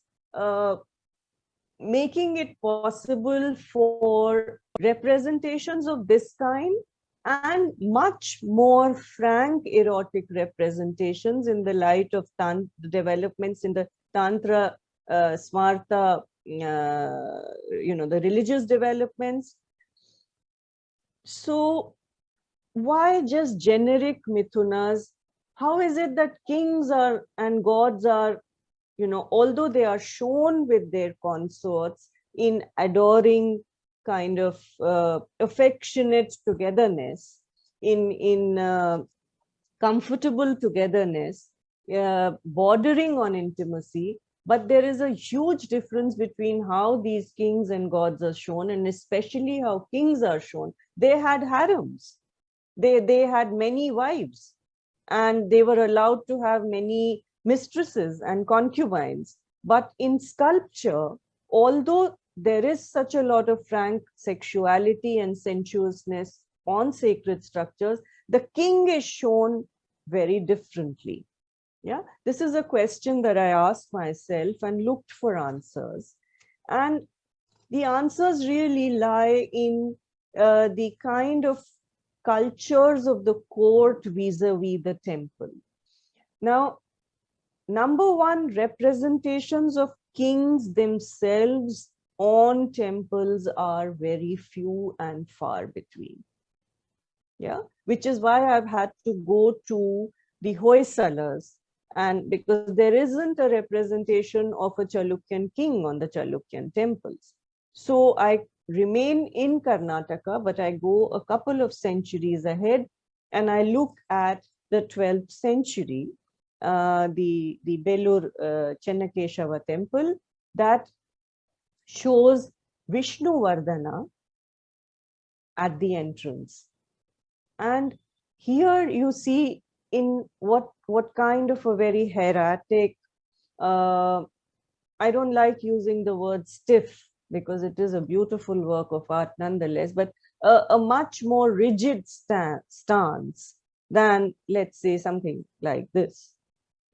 [SPEAKER 3] making it possible for representations of this kind and much more frank erotic representations in the light of developments in the Tantra, Smarta, the religious developments. So why just generic mithunas? How is it that kings are and gods are, although they are shown with their consorts in adoring kind of affectionate togetherness, in comfortable togetherness, bordering on intimacy, but there is a huge difference between how these kings and gods are shown, and especially how kings are shown. They had harems, they had many wives, and they were allowed to have many mistresses and concubines. But in sculpture, although there is such a lot of frank sexuality and sensuousness on sacred structures, the king is shown very differently. Yeah, this is a question that I asked myself and looked for answers. And the answers really lie in the kind of cultures of the court vis-a-vis the temple. Now, number one, representations of kings themselves on temples are very few and far between. Yeah, which is why I've had to go to the Hoysalas, and because there isn't a representation of a Chalukyan king on the Chalukyan temples. So I remain in Karnataka, but I go a couple of centuries ahead and I look at the 12th century, the Belur Chennakeshava temple that shows Vishnu Vardhana at the entrance. And here you see in what kind of a very hieratic, I don't like using the word stiff because it is a beautiful work of art nonetheless, but a much more rigid stance than, let's say, something like this.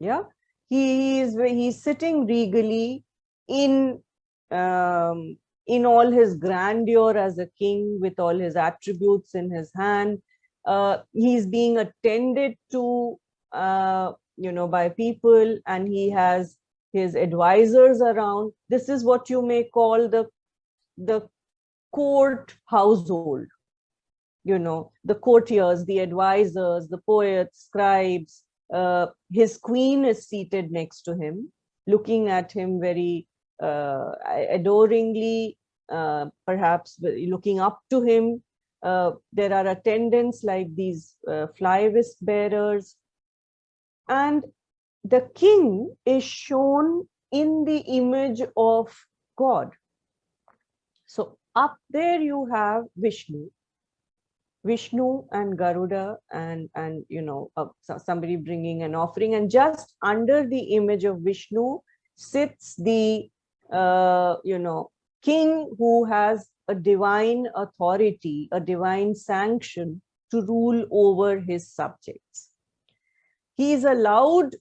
[SPEAKER 3] Yeah, he's sitting regally in all his grandeur as a king, with all his attributes in his hand. He's being attended to, by people, and he has his advisors around. This is what you may call the court household. The courtiers, the advisors, the poets, scribes. His queen is seated next to him, looking at him very adoringly, perhaps looking up to him. There are attendants like these fly whisk bearers, and the king is shown in the image of God. So up there you have Vishnu and Garuda, and somebody bringing an offering, and just under the image of Vishnu sits the king who has a divine authority, a divine sanction to rule over his subjects. He is allowed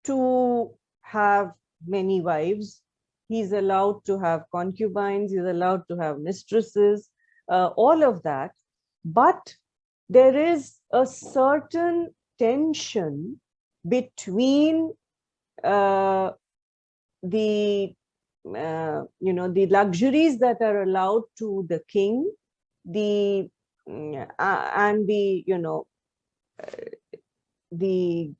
[SPEAKER 3] to have many wives. He's allowed to have concubines. He's allowed to have mistresses, all of that. But there is a certain tension between the luxuries that are allowed to the king, and the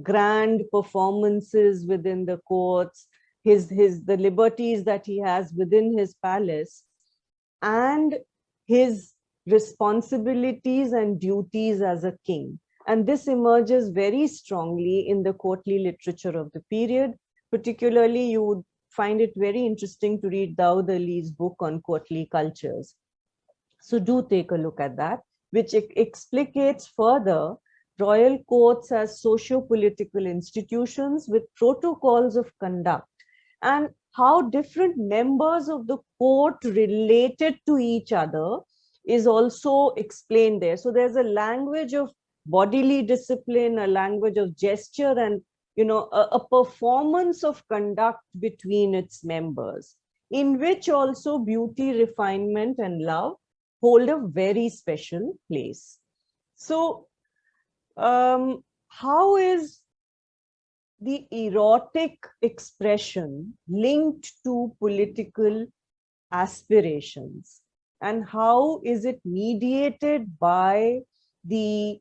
[SPEAKER 3] grand performances within the courts, the liberties that he has within his palace, and his responsibilities and duties as a king. And this emerges very strongly in the courtly literature of the period. Particularly, you would find it very interesting to read Daud Ali's book on courtly cultures. So do take a look at that, which explicates further royal courts as socio-political institutions with protocols of conduct, and how different members of the court related to each other is also explained there. So there's a language of bodily discipline, a language of gesture, and a performance of conduct between its members, in which also beauty, refinement, and love hold a very special place. So how is the erotic expression linked to political aspirations, and how is it mediated by the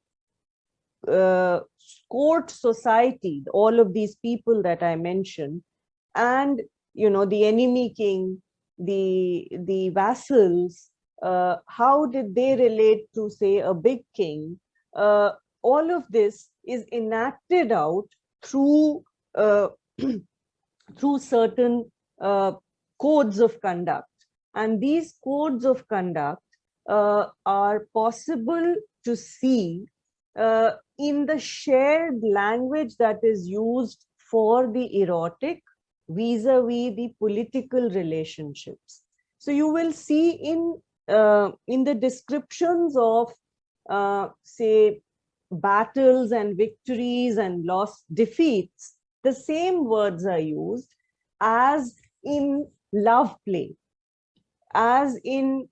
[SPEAKER 3] court society, all of these people that I mentioned, and the enemy king, the vassals, how did they relate to, say, a big king? All of this is enacted out through through certain codes of conduct, and these codes of conduct are possible to see in the shared language that is used for the erotic vis-a-vis the political relationships. So you will see in the descriptions of say battles and victories and defeats, the same words are used as in love play, as in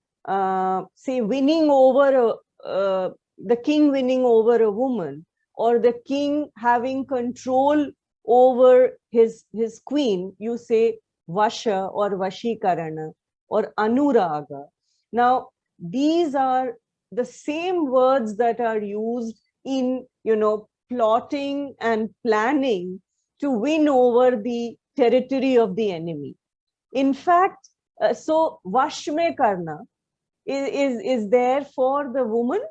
[SPEAKER 3] say winning over the king winning over a woman, or the king having control over his queen. You say vasha or vashikarana or anuraga. Now these are the same words that are used in plotting and planning to win over the territory of the enemy. In fact, so vash mein karna is there for the woman,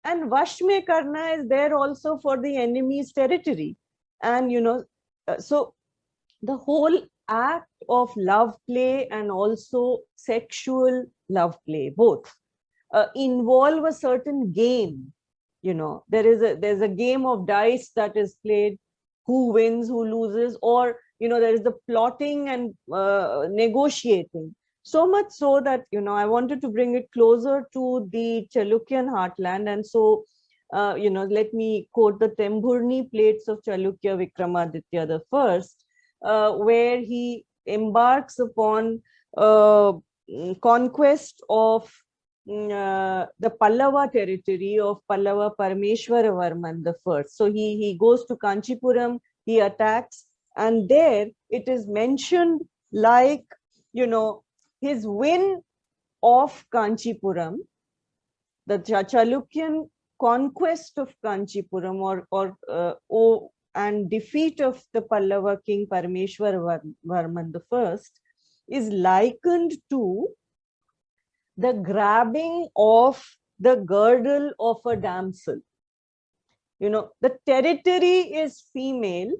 [SPEAKER 3] and vash mein karna is there also for the enemy's territory. And so the whole act of love play and also sexual love play both involve a certain game. There's a game of dice that is played, who wins, who loses, or there is the plotting and negotiating. So much so that I wanted to bring it closer to the Chalukyan heartland, and so let me quote the Tembhurni plates of Chalukya Vikramaditya the First, where he embarks upon conquest of the Pallava territory of Pallava Parameshwaravarman the First. So he goes to Kanchipuram, he attacks, and there it is mentioned like his win of Kanchipuram, the Chalukyan conquest of Kanchipuram, and defeat of the Pallava king Parameshwaravarman the First is likened to the grabbing of the girdle of a damsel. The territory is female.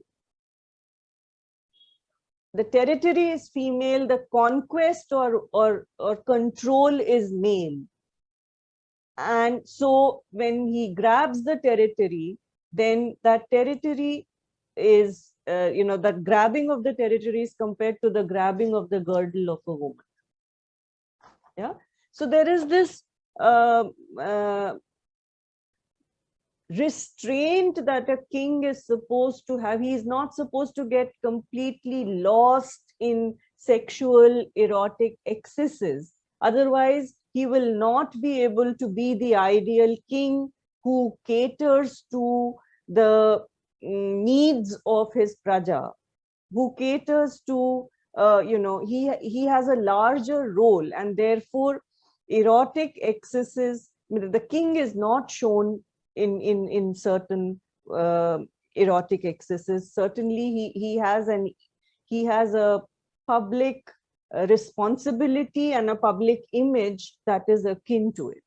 [SPEAKER 3] The territory is female. The conquest or control is male. And so when he grabs the territory, then that territory is, that grabbing of the territory is compared to the grabbing of the girdle of a woman. Yeah. So there is this restraint that a king is supposed to have. He is not supposed to get completely lost in sexual erotic excesses. Otherwise, he will not be able to be the ideal king who caters to the needs of his praja, who caters to, he has a larger role, and therefore erotic excesses, the king is not shown in certain erotic excesses. Certainly he has a public responsibility and a public image that is akin to it.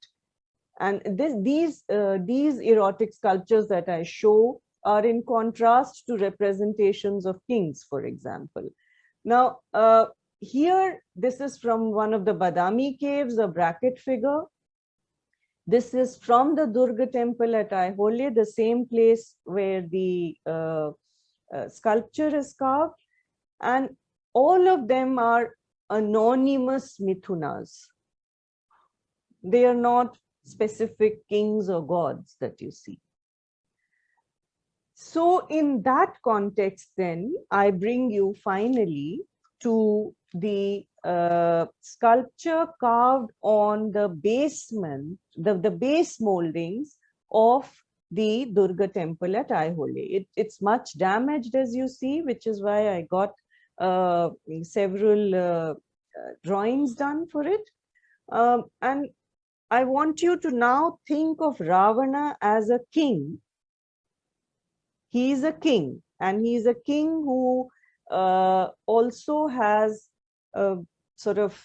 [SPEAKER 3] And these erotic sculptures that I show are in contrast to representations of kings, for example. Now, here, this is from one of the Badami caves, a bracket figure. This is from the Durga temple at Aihole, the same place where the sculpture is carved, and all of them are anonymous Mithunas. They are not specific kings or gods that you see. So in that context, then I bring you finally to the sculpture carved on the basement, the base moldings of the Durga temple at Aihole. It's much damaged, as you see, which is why I got several drawings done for it. And I want you to now think of Ravana as a king. He is a king, and he is a king who also has sort of,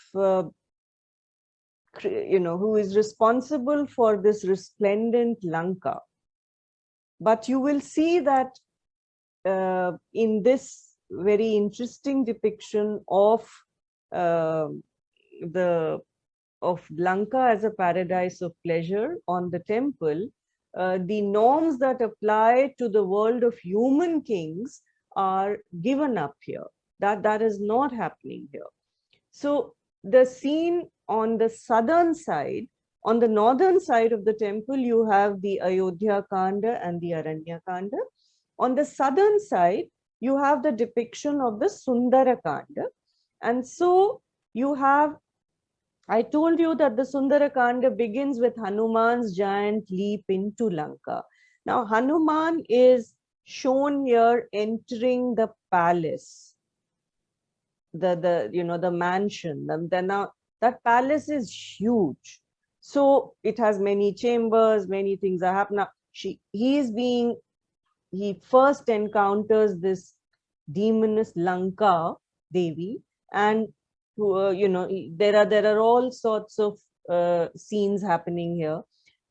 [SPEAKER 3] who is responsible for this resplendent Lanka. But you will see that in this very interesting depiction of Lanka as a paradise of pleasure on the temple, the norms that apply to the world of human kings are given up here. That is not happening here. So the scene on the southern side, on the northern side of the temple, you have the Ayodhya Kanda and the Aranya Kanda. On the southern side, you have the depiction of the Sundara Kanda. And so you have, I told you that the Sundara Kanda begins with Hanuman's giant leap into Lanka. Now Hanuman is shown here entering the palace, the mansion. Now that palace is huge. So it has many chambers, many things are happening. He first encounters this demoness Lanka Devi, and there are all sorts of scenes happening here.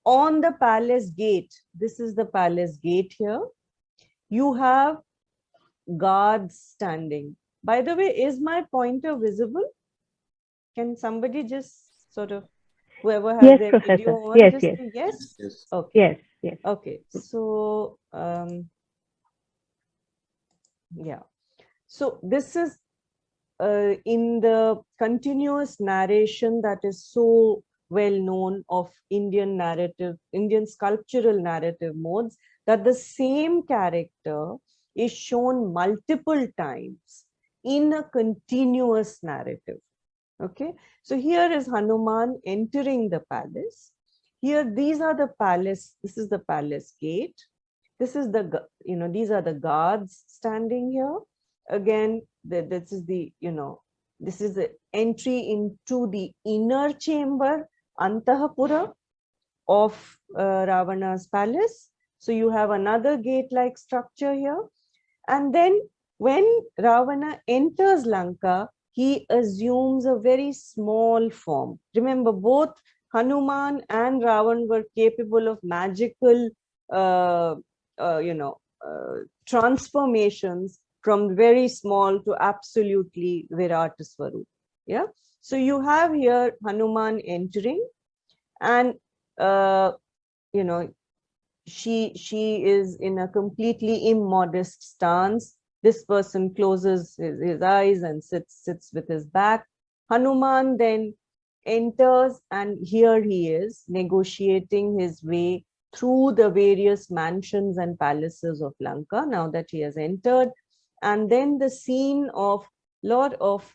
[SPEAKER 3] On the palace gate, this is the palace gate here, you have guards standing. By the way, is my pointer visible? Can somebody just sort of, whoever has
[SPEAKER 2] Yes,
[SPEAKER 3] their
[SPEAKER 2] Professor.
[SPEAKER 3] video on,
[SPEAKER 2] Yes,
[SPEAKER 3] just
[SPEAKER 2] yes.
[SPEAKER 3] say yes?
[SPEAKER 4] Yes.
[SPEAKER 3] Okay.
[SPEAKER 2] Yes, yes.
[SPEAKER 3] Okay. So, yeah. So this is in the continuous narration that is so well known of Indian narrative, Indian sculptural narrative modes, that the same character is shown multiple times in a continuous narrative. Okay, so here is Hanuman entering the palace. Here, these are the palace, this is the palace gate. This is the, these are the guards standing here. Again, this is the, this is the entry into the inner chamber, Antahapura, of Ravana's palace. So you have another gate-like structure here. And then when Ravana enters Lanka, he assumes a very small form. Remember, both Hanuman and Ravan were capable of magical, transformations from very small to absolutely Virat Swarup. Yeah. So you have here Hanuman entering, and she is in a completely immodest stance. This person closes his eyes and sits with his back. Hanuman then enters, and here he is negotiating his way through the various mansions and palaces of Lanka now that he has entered. And then the scene of lot of,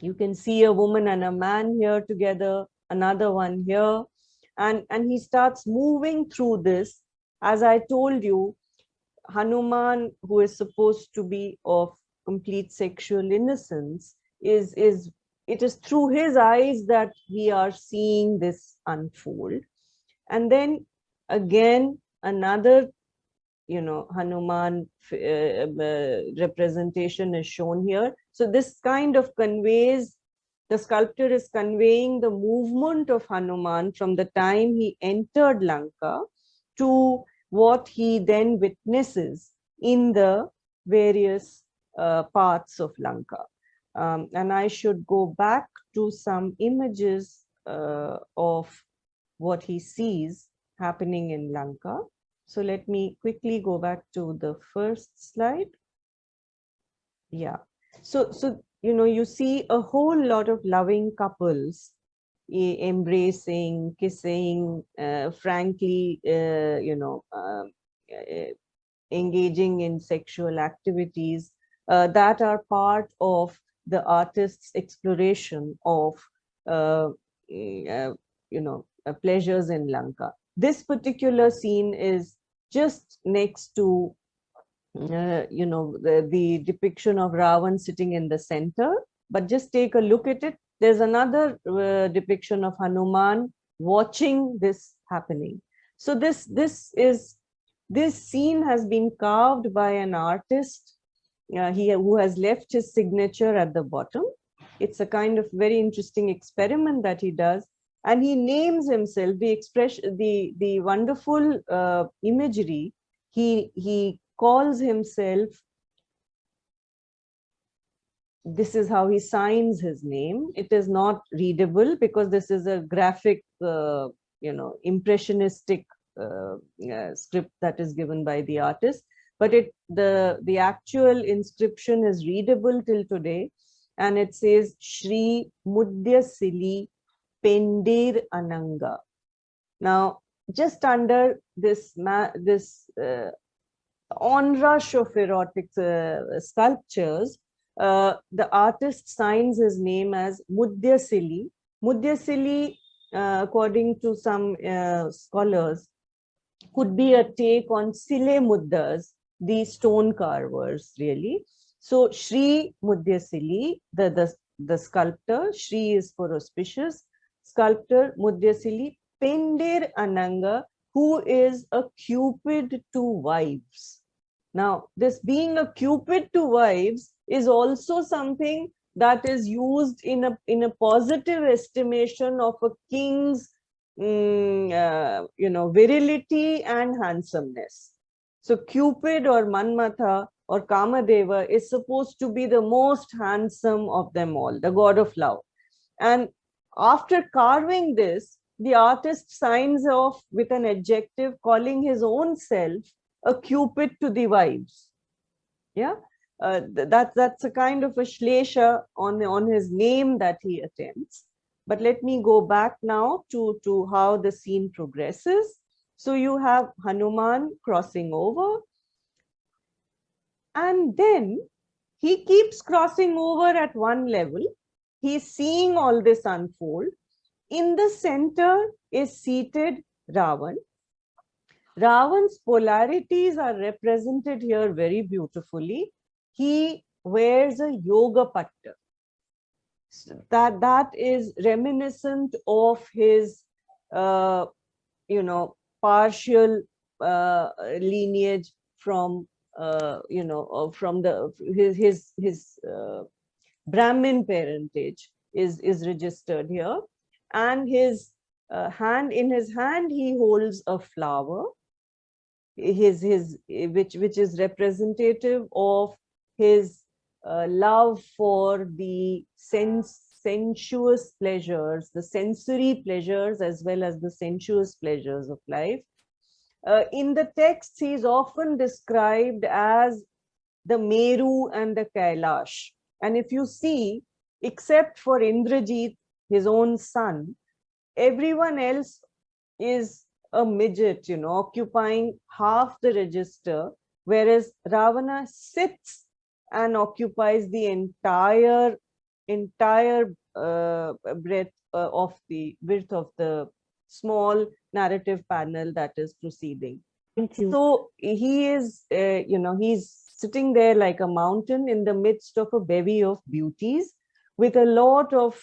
[SPEAKER 3] you can see a woman and a man here together, another one here, and he starts moving through this. As I told you, Hanuman, who is supposed to be of complete sexual innocence, it is through his eyes that we are seeing this unfold. And then again, another, Hanuman representation is shown here. So this kind of conveys, the sculptor is conveying the movement of Hanuman from the time he entered Lanka to what he then witnesses in the various parts of Lanka. And I should go back to some images of what he sees happening in Lanka. So let me quickly go back to the first slide. Yeah. So you see a whole lot of loving couples embracing, kissing, frankly, engaging in sexual activities that are part of the artist's exploration of pleasures in Lanka. This particular scene is just next to the depiction of Ravan sitting in the center. But just take a look at it. There's another depiction of Hanuman watching this happening. So this scene has been carved by an artist who has left his signature at the bottom. It's a kind of very interesting experiment that he does, and he names himself. The expression, the wonderful imagery. He calls himself. This is how he signs his name. It is not readable because this is a graphic, impressionistic script that is given by the artist. But the actual inscription is readable till today, and it says Shri Mudyasili Pendir Ananga. Now, just under this onrush of erotic sculptures, the artist signs his name as Mudyasili. Mudyasili, according to some scholars, could be a take on Sile Muddas, the stone carvers, really. So Shri Mudyasili, the sculptor, Shri is for auspicious, sculptor Mudyasili Pendir Ananga, who is a cupid to wives. Now, this being a cupid to wives is also something that is used in a positive estimation of a king's virility and handsomeness. So Cupid or Manmatha or Kamadeva is supposed to be the most handsome of them all, the god of love. And after carving this, the artist signs off with an adjective calling his own self a Cupid to the wives. Yeah, that's a kind of a shlesha on his name that he attempts. But let me go back now to how the scene progresses. So you have Hanuman crossing over, and then he keeps crossing over at one level. He's seeing all this unfold. In the center is seated Ravan. Ravan's polarities are represented here very beautifully. He wears a yoga patta. That is reminiscent of his, partial lineage from, his Brahmin parentage is registered here, and his in his hand he holds a flower, which is representative of his love for the sensuous pleasures, the sensory pleasures, as well as the sensuous pleasures of life. In the texts, he is often described as the Meru and the Kailash. And if you see, except for Indrajit, his own son, everyone else is a midget, occupying half the register, whereas Ravana sits and occupies the entire breadth of the width of the small narrative panel that is proceeding.
[SPEAKER 2] Thank you.
[SPEAKER 3] So he is, he's sitting there like a mountain in the midst of a bevy of beauties, with a lot of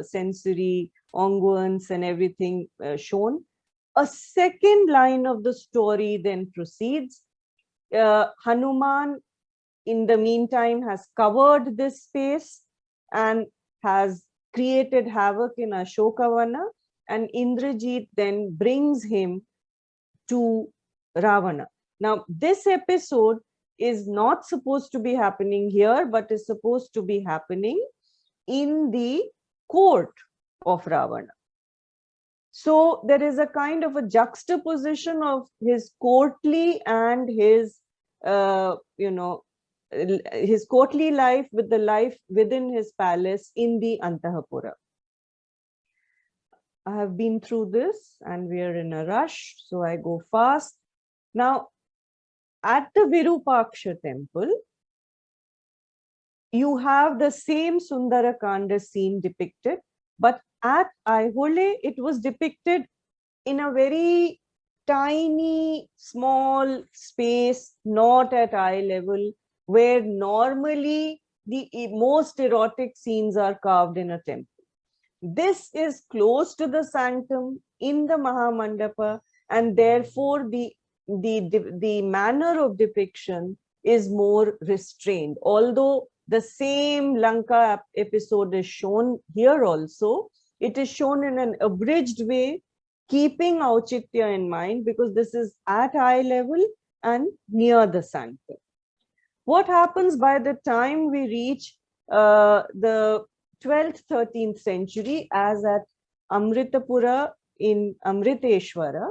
[SPEAKER 3] sensory onguents and everything shown. A second line of the story then proceeds. Hanuman, in the meantime, has covered this space and has created havoc in Ashokavana, and Indrajit then brings him to Ravana. Now, this episode is not supposed to be happening here, but is supposed to be happening in the court of Ravana. So there is a kind of a juxtaposition of his courtly and his, his courtly life with the life within his palace in the Antahapura. I have been through this and we are in a rush, so I go fast. Now, at the Virupaksha temple, you have the same Sundarakanda scene depicted, but at Aihole, it was depicted in a very tiny, small space, not at eye level, where normally the most erotic scenes are carved in a temple. This is close to the sanctum in the Mahamandapa, and therefore the manner of depiction is more restrained. Although the same Lanka episode is shown here also, it is shown in an abridged way, keeping Auchitya in mind, because this is at eye level and near the sanctum. What happens by the time we reach the 12th, 13th century, as at Amritapura in Amriteshwara,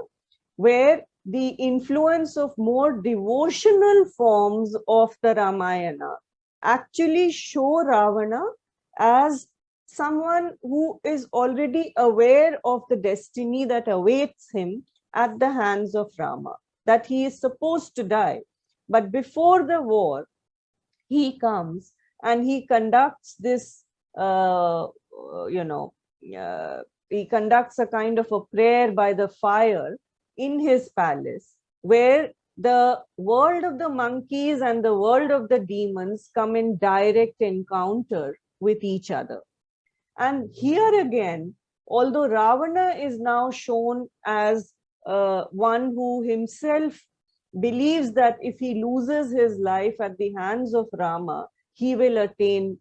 [SPEAKER 3] where the influence of more devotional forms of the Ramayana actually show Ravana as someone who is already aware of the destiny that awaits him at the hands of Rama, that he is supposed to die. But before the war, he comes and he conducts this, he conducts a kind of a prayer by the fire in his palace, where the world of the monkeys and the world of the demons come in direct encounter with each other. And here again, although Ravana is now shown as one who himself believes that if he loses his life at the hands of Rama, he will attain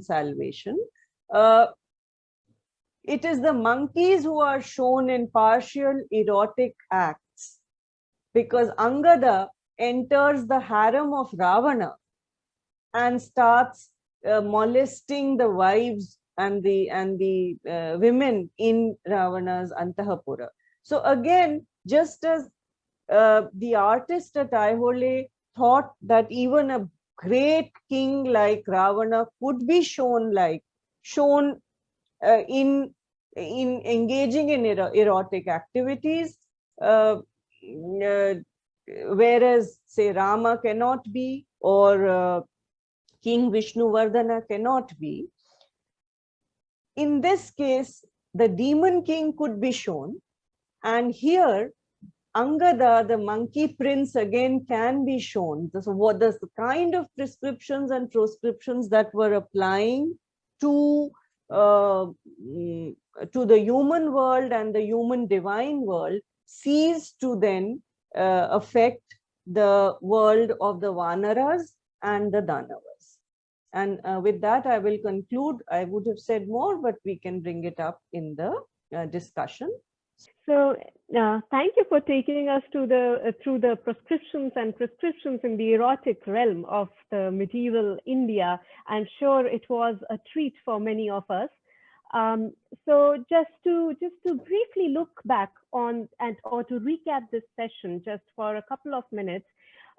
[SPEAKER 3] salvation. It is the monkeys who are shown in partial erotic acts, because Angada enters the harem of Ravana and starts molesting the wives and the women in Ravana's Antahapura. So again, just as the artist at Aihole thought that even a great king like Ravana could be shown in engaging in erotic activities, whereas say Rama cannot be, or King Vishnuvardhana cannot be. In this case, the demon king could be shown, and here Angada, the monkey prince, again can be shown. So what the kind of prescriptions and proscriptions that were applying to the human world and the human divine world cease to then affect the world of the Vanaras and the Danavas. And with that, I will conclude. I would have said more, but we can bring it up in the discussion.
[SPEAKER 2] So thank you for taking us to through the prescriptions in the erotic realm of the medieval India. I'm sure it was a treat for many of us. So just to briefly look back on or to recap this session just for a couple of minutes,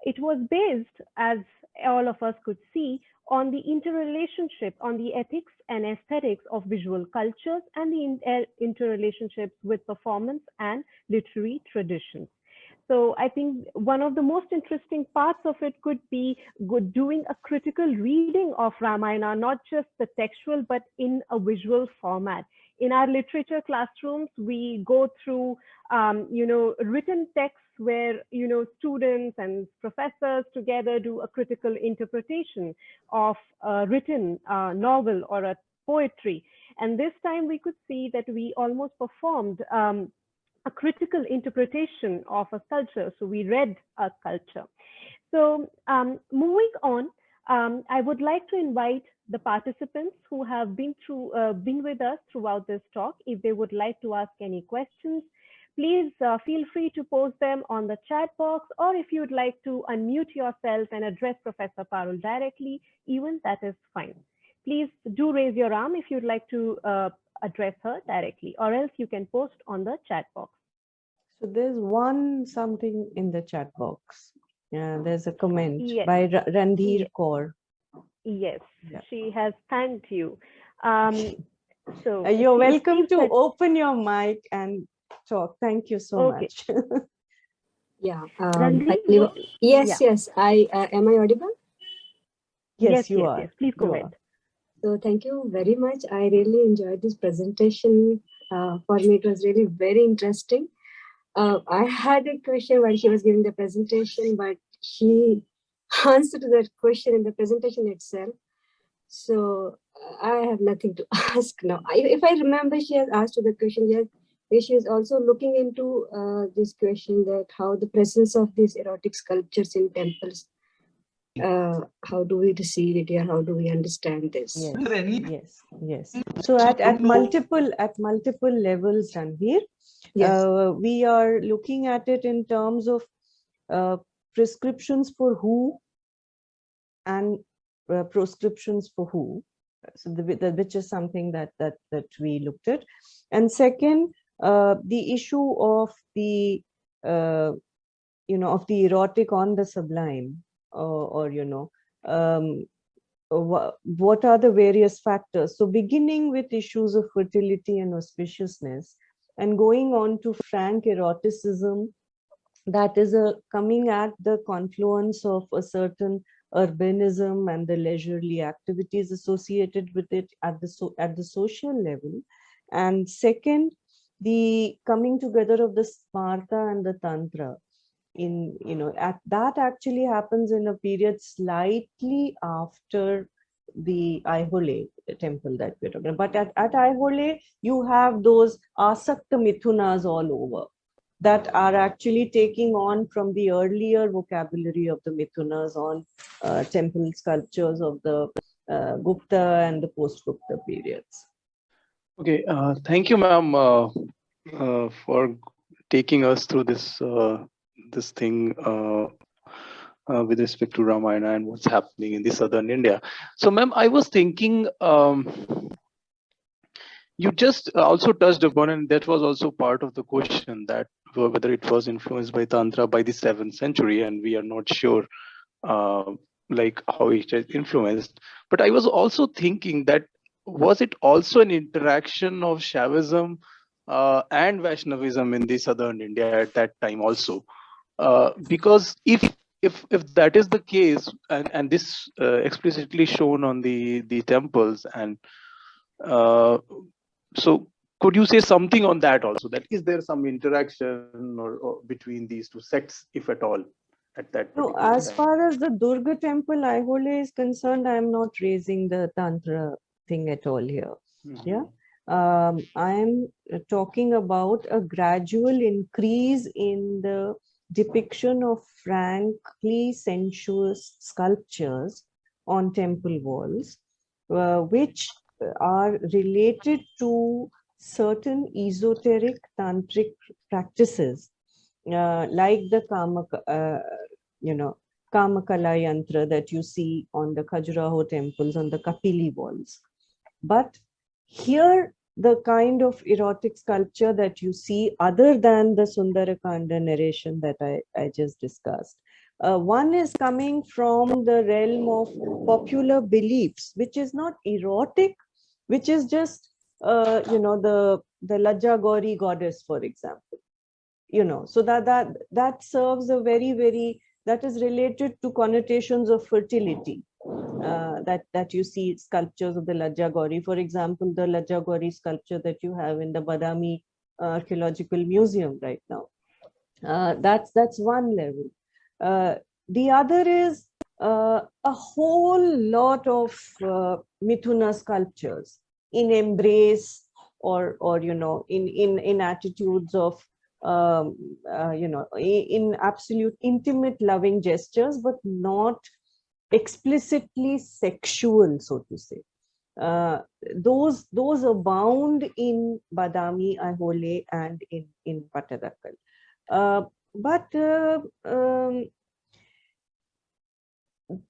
[SPEAKER 2] it was based, as all of us could see, on the interrelationship, on the ethics and aesthetics of visual cultures and the interrelationships with performance and literary traditions. So I think one of the most interesting parts of it could be doing a critical reading of Ramayana, not just the textual, but in a visual format. In our literature classrooms, we go through, written texts where, students and professors together do a critical interpretation of a written novel or a poetry. And this time we could see that we almost performed a critical interpretation of a culture. So we read a culture. So moving on, I would like to invite the participants who have been with us throughout this talk. If they would like to ask any questions, please feel free to post them on the chat box, or if you'd like to unmute yourself and address Professor Parul directly, even that is fine. Please do raise your arm if you'd like to address her directly, or else you can post on the chat box.
[SPEAKER 3] So there's something in the chat box. Yeah, there's a comment
[SPEAKER 2] Yes.
[SPEAKER 3] by Randhir
[SPEAKER 2] Yes.
[SPEAKER 3] Kaur.
[SPEAKER 2] Yes,
[SPEAKER 3] Yeah.
[SPEAKER 2] she has thanked you. So
[SPEAKER 3] You're
[SPEAKER 2] it
[SPEAKER 3] welcome
[SPEAKER 2] seems
[SPEAKER 3] to
[SPEAKER 2] that-
[SPEAKER 3] open your mic and talk. Thank you so
[SPEAKER 2] Okay.
[SPEAKER 3] much.
[SPEAKER 4] Yeah.
[SPEAKER 2] Randhir,
[SPEAKER 4] Yes,
[SPEAKER 2] yeah.
[SPEAKER 4] yes. Am I audible?
[SPEAKER 3] Yes, you are.
[SPEAKER 2] Yes. Please go
[SPEAKER 3] You
[SPEAKER 2] ahead.
[SPEAKER 3] are.
[SPEAKER 4] So thank you very much. I really enjoyed this presentation. For me, it was really very interesting. I had a question while she was giving the presentation, but she answered that question in the presentation itself. So I have nothing to ask now. If I remember, she has asked the question, yes, she is also looking into this question that how the presence of these erotic sculptures in temples, how do we receive it here? How do we understand this?
[SPEAKER 3] Yes. So at multiple levels, Ranveer,
[SPEAKER 4] Yes.
[SPEAKER 3] we are looking at it in terms of prescriptions for who and proscriptions for who. So which is something that we looked at. And second, the issue of the of the erotic on the sublime, or what are the various factors. So beginning with issues of fertility and auspiciousness, and going on to frank eroticism, that is coming at the confluence of a certain urbanism and the leisurely activities associated with it at the social level. And second, the coming together of the Sparta and the Tantra. That actually happens in a period slightly after the Aihole temple that we're talking about. But at Aihole, you have those asakta mithunas all over that are actually taking on from the earlier vocabulary of the mithunas on temple sculptures of the Gupta and the post-Gupta periods.
[SPEAKER 5] Okay, thank you, ma'am, for taking us through this this thing with respect to Ramayana and what's happening in the southern India. So, ma'am, I was thinking you just also touched upon, and that was also part of the question, that whether it was influenced by Tantra by the 7th century, and we are not sure like how it has influenced. But I was also thinking that was it also an interaction of Shaivism and Vaishnavism in the southern India at that time also? Because if that is the case, and this explicitly shown on the temples, and so could you say something on that also? That is there some interaction or between these two sects, if at all, at that
[SPEAKER 3] No,
[SPEAKER 5] particular
[SPEAKER 3] as
[SPEAKER 5] time?
[SPEAKER 3] far as the Durga temple Aihole is concerned, I am not raising the Tantra thing at all here.
[SPEAKER 5] Mm-hmm.
[SPEAKER 3] Yeah. I am talking about a gradual increase in the depiction of frankly sensuous sculptures on temple walls, which are related to certain esoteric tantric practices, like the Kamakala yantra that you see on the Khajuraho temples, on the Kapili walls. But here, the kind of erotic sculpture that you see, other than the Sundarakanda narration that I just discussed, one is coming from the realm of popular beliefs, which is not erotic, which is just, the Lajja Gauri goddess, for example. So that serves a very, that is related to connotations of fertility. That you see sculptures of the Lajja Gauri. For example, the Lajja Gauri sculpture that you have in the Badami Archaeological Museum right now. That's one level. The other is a whole lot of Mithuna sculptures in embrace, or in attitudes of in absolute intimate loving gestures, but not explicitly sexual, so to say. Those abound in Badami, Aihole, and in Pattadakkal. But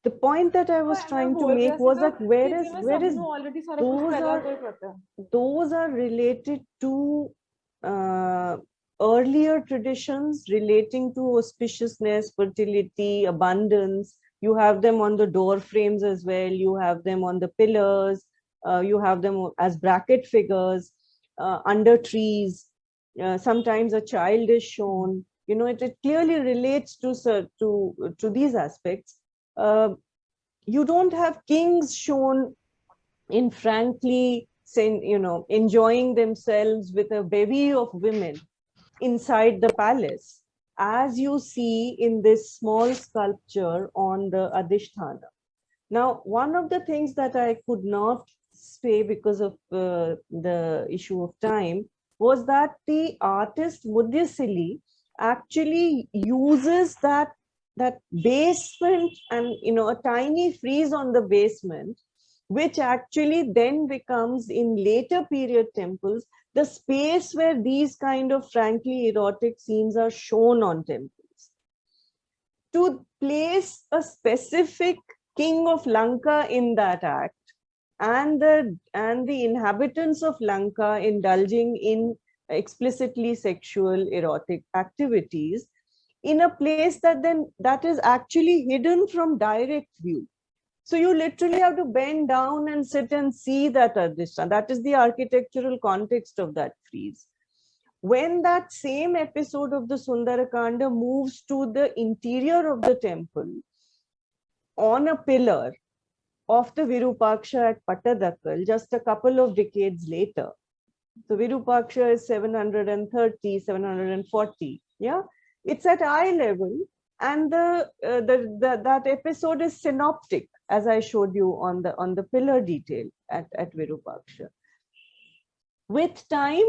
[SPEAKER 3] the point that I was trying to make was that those are related to earlier traditions relating to auspiciousness, fertility, abundance. You have them on the door frames as well. You have them on the pillars. You have them as bracket figures under trees. Sometimes a child is shown. You know, it clearly relates to these aspects. You don't have kings shown in frankly, you know, enjoying themselves with a bevy of women inside the palace, as you see in this small sculpture on the Adhisthana. Now, one of the things that I could not say because of the issue of time was that the artist Mudyasili actually uses that basement and, you know, a tiny frieze on the basement, which actually then becomes in later period temples the space where these kind of frankly erotic scenes are shown on temples. To place a specific king of Lanka in that act and the inhabitants of Lanka indulging in explicitly sexual erotic activities in a place that is actually hidden from direct view. So you literally have to bend down and sit and see that Adhisthana. That is the architectural context of that frieze. When that same episode of the Sundarakanda moves to the interior of the temple on a pillar of the Virupaksha at Pattadakal, just a couple of decades later. So Virupaksha is 730, 740. Yeah, it's at eye level, and that episode is synoptic, as I showed you on the pillar detail at Virupaksha. With time,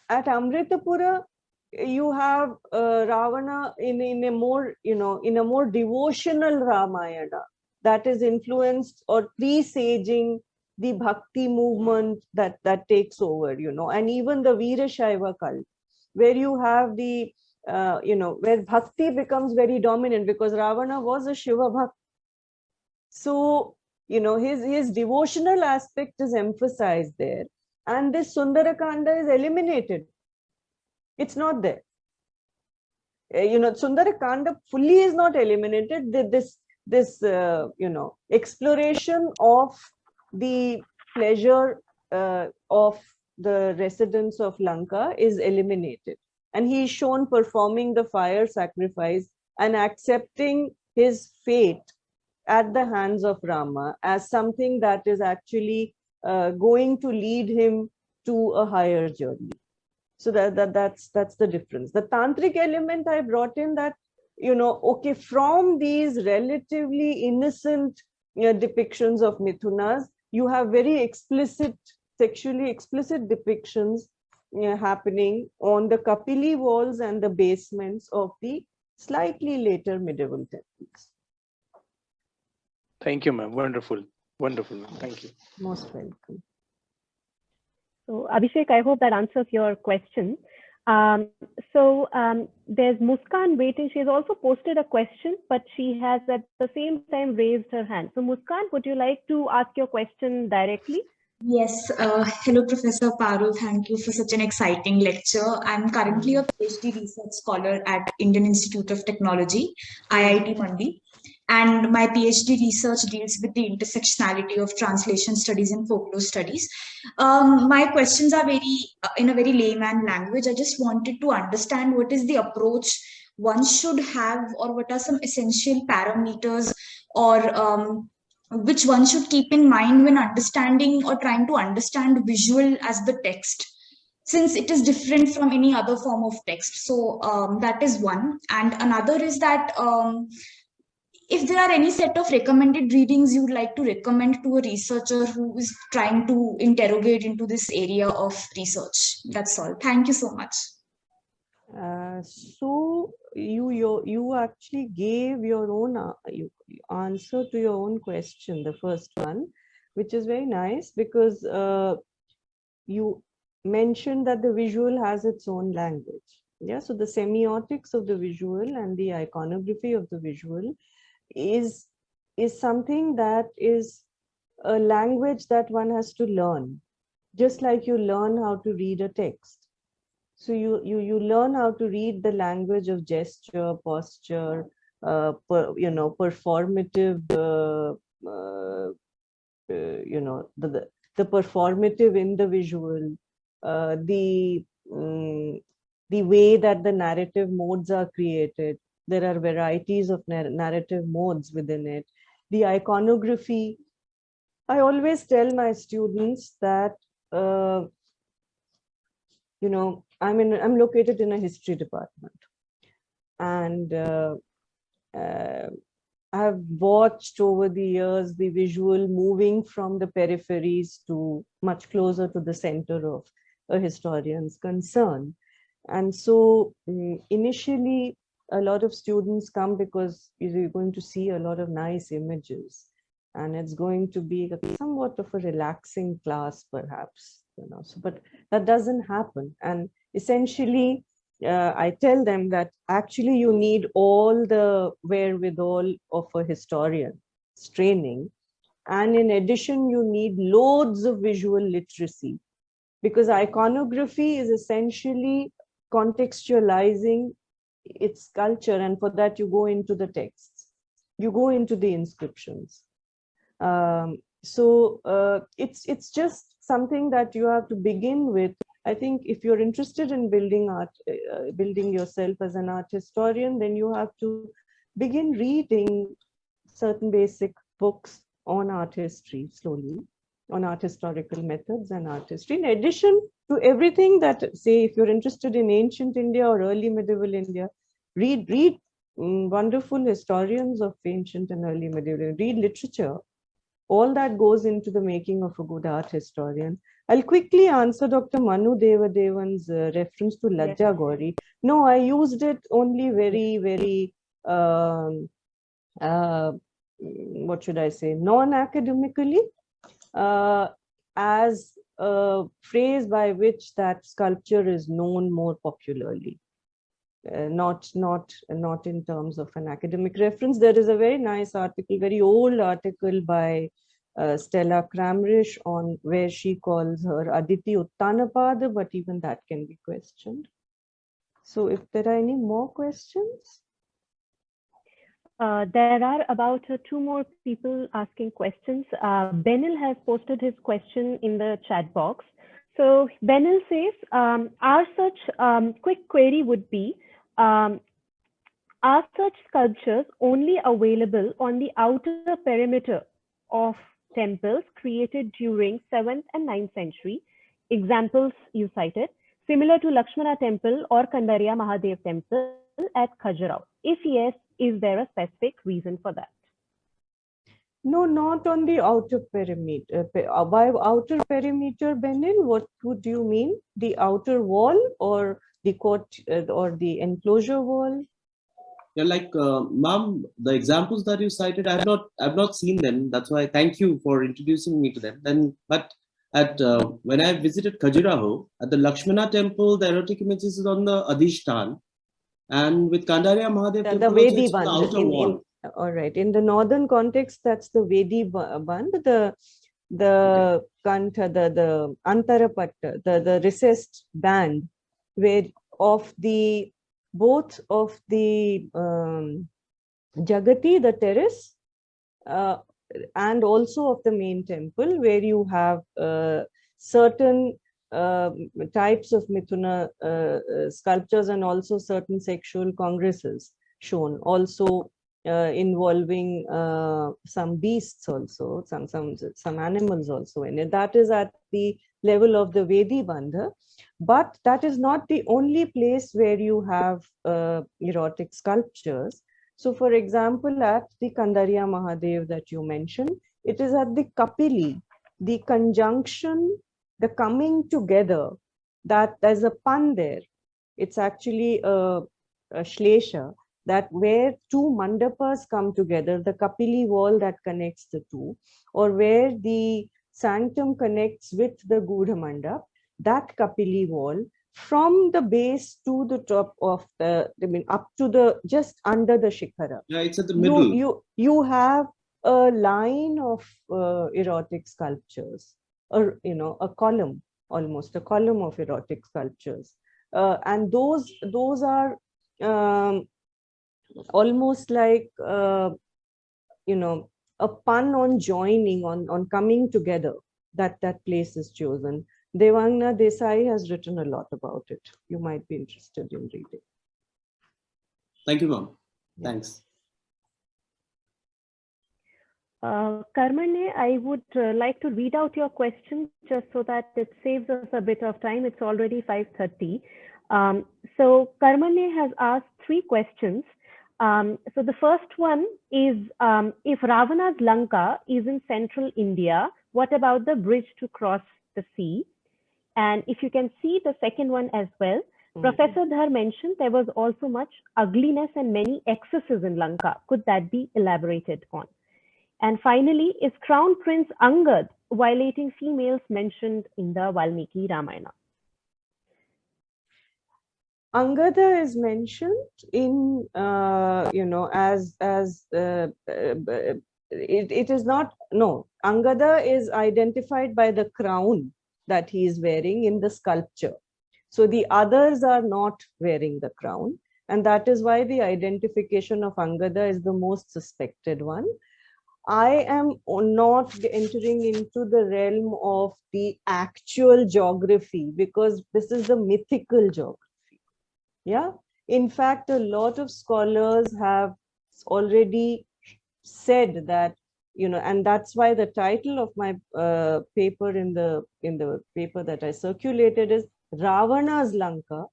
[SPEAKER 3] at Amritapura, you have Ravana in a more, you know, in a more devotional Ramayana that is influenced or presaging the bhakti movement that takes over, you know, and even the Veerashaiva cult, where you have the you know, where bhakti becomes very dominant, because Ravana was a Shiva Bhakt. So, you know, his devotional aspect is emphasized there, and this Sundarakanda is eliminated. It's not there. You know, Sundarakanda fully is not eliminated. This you know, exploration of the pleasure of the residents of Lanka is eliminated, and he is shown performing the fire sacrifice and accepting his fate at the hands of Rama as something that is actually going to lead him to a higher journey. So that's the difference. The tantric element I brought in, that, you know, okay, from these relatively innocent depictions of Mithunas, you have very explicit, sexually explicit depictions happening on the Kapili walls and the basements of the slightly later medieval temples.
[SPEAKER 5] Thank you, ma'am. Wonderful. Wonderful. Thank you.
[SPEAKER 3] Most welcome.
[SPEAKER 2] So Abhishek, I hope that answers your question. There's Muskan waiting. She has also posted a question, but she has at the same time raised her hand. So Muskan, would you like to ask your question directly?
[SPEAKER 6] Yes. Hello, Professor Parul. Thank you for such an exciting lecture. I'm currently a PhD research scholar at Indian Institute of Technology, IIT Mandi. And my PhD research deals with the intersectionality of translation studies and folklore studies. My questions are in a very layman language. I just wanted to understand what is the approach one should have, or what are some essential parameters, or which one should keep in mind when understanding or trying to understand visual as the text, since it is different from any other form of text. So that is one. And another is that if there are any set of recommended readings you would like to recommend to a researcher who is trying to interrogate into this area of research. That's all. Thank you so much.
[SPEAKER 3] So you actually gave your own answer to your own question, the first one, which is very nice, because you mentioned that the visual has its own language. Yeah, so the semiotics of the visual and the iconography of the visual is something that is a language that one has to learn, just like you learn how to read a text. So you learn how to read the language of gesture, posture, performative, the performative in the visual, the way that the narrative modes are created. There are varieties of narrative modes within it. The iconography. I always tell my students that, I'm located in a history department, and I've watched over the years the visual moving from the peripheries to much closer to the center of a historian's concern. And so initially, a lot of students come because you're going to see a lot of nice images, and it's going to be somewhat of a relaxing class, perhaps. But that doesn't happen. And essentially, I tell them that actually you need all the wherewithal of a historian's training. And in addition, you need loads of visual literacy, because iconography is essentially contextualizing its culture. And for that, you go into the texts, you go into the inscriptions. It's just something that you have to begin with. I think if you're interested in building art, building yourself as an art historian, then you have to begin reading certain basic books on art history slowly, on art historical methods and art history. In addition to everything that, say, if you're interested in ancient India or early medieval India, read wonderful historians of ancient and early medieval, read literature. All that goes into the making of a good art historian. I'll quickly answer Dr. Manu Devadevan's reference to Lajja Gauri. No, I used it only very, very, what should I say, non-academically, as a phrase by which that sculpture is known more popularly. Not in terms of an academic reference. There is a very nice article, very old article by Stella Kramrisch on where she calls her Aditi Uttanapada, but even that can be questioned. So if there are any more questions?
[SPEAKER 2] There are about 2 more people asking questions. Benil has posted his question in the chat box. So Benil says, our such quick query would be, are such sculptures only available on the outer perimeter of temples created during 7th and 9th century? Examples you cited, similar to Lakshmana temple or Kandariya Mahadev temple at Khajuraho. If yes, is there a specific reason for that?
[SPEAKER 3] No, not on the outer perimeter. By outer perimeter, Benil, what would you mean? The outer wall or the court or the enclosure wall?
[SPEAKER 7] Yeah, like ma'am, the examples that you cited, I've not seen them. That's why thank you for introducing me to them. But at when I visited Khajuraho, at the Lakshmana temple, the erotic images is on the Adhishtan, and with Kandariya Mahadev temple,
[SPEAKER 3] the Vedi
[SPEAKER 7] it's on the
[SPEAKER 3] Band.
[SPEAKER 7] outer wall.
[SPEAKER 3] All right. In the northern context, that's the Vedi Band, the Kantha, the Antarapatta, the recessed band, where of the both of the Jagati, the terrace, and also of the main temple, where you have certain types of Mithuna sculptures and also certain sexual congresses shown, also involving some beasts also, some animals also in it. That is at the level of the Vedi Bandha, but that is not the only place where you have erotic sculptures. So for example, at the Kandariya Mahadev that you mentioned, it is at the Kapili, the conjunction, the coming together, that there's a pan there. It's actually a shlesha, that where 2 mandapas come together, the Kapili wall that connects the 2, or where the sanctum connects with the Gudha mandap, that Kapili wall from the base to the top of the, I mean, up to the, just under the Shikhara.
[SPEAKER 7] Yeah, it's at the middle.
[SPEAKER 3] You have a line of erotic sculptures, or, you know, a column, almost a column of erotic sculptures. And those are almost like, you know, a pun on joining, on coming together, that place is chosen. Devangna Desai has written a lot about it. You might be interested in reading.
[SPEAKER 7] Thank you, ma'am.
[SPEAKER 3] Yeah.
[SPEAKER 7] Thanks.
[SPEAKER 2] Karmane, I would like to read out your question just so that it saves us a bit of time. It's already 5:30. So Karmane has asked 3 questions. So the first one is, if Ravana's Lanka is in central India, what about the bridge to cross the sea? And if you can see the second one as well, Professor Dhar mentioned there was also much ugliness and many excesses in Lanka. Could that be elaborated on? And finally, is Crown Prince Angad violating females mentioned in the Valmiki Ramayana?
[SPEAKER 3] Angada is mentioned in, you know, as it is not, no, Angada is identified by the crown that he is wearing in the sculpture. So the others are not wearing the crown. And that is why the identification of Angada is the most suspected one. I am not entering into the realm of the actual geography, because this is the mythical geography. Yeah. In fact, a lot of scholars have already said that, you know, and that's why the title of my paper in the paper that I circulated is Ravana's Lanka,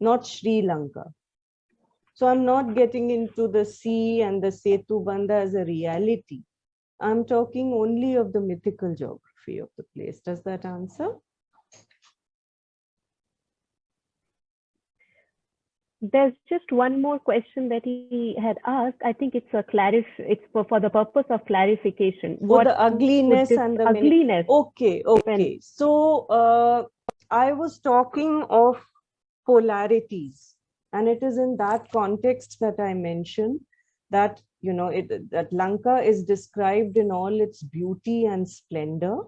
[SPEAKER 3] not Sri Lanka. So I'm not getting into the sea and the Setu Bandha as a reality. I'm talking only of the mythical geography of the place. Does that answer?
[SPEAKER 2] There's just one more question that he had asked. I think it's it's for the purpose of clarification.
[SPEAKER 3] What the ugliness and the
[SPEAKER 2] ugliness?
[SPEAKER 3] Okay. So I was talking of polarities, and it is in that context that I mentioned that, you know, that Lanka is described in all its beauty and splendor,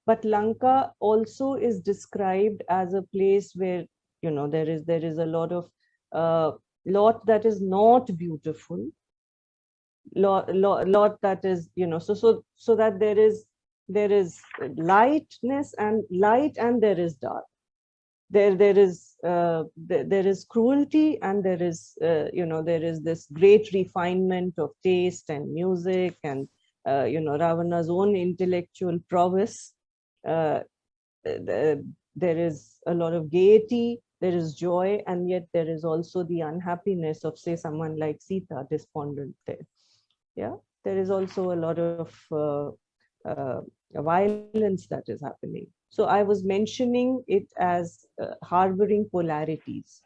[SPEAKER 3] but Lanka also is described as a place where, you know, there is a lot of lot that is not beautiful, lot that is, you know, so that there is lightness and light, and there is dark. There is cruelty, and there is, you know, there is this great refinement of taste and music, and you know, Ravana's own intellectual prowess. There is a lot of gaiety, there is joy, and yet there is also the unhappiness of, say, someone like Sita, despondent there. Yeah, there is also a lot of violence that is happening. So I was mentioning it as harboring polarities.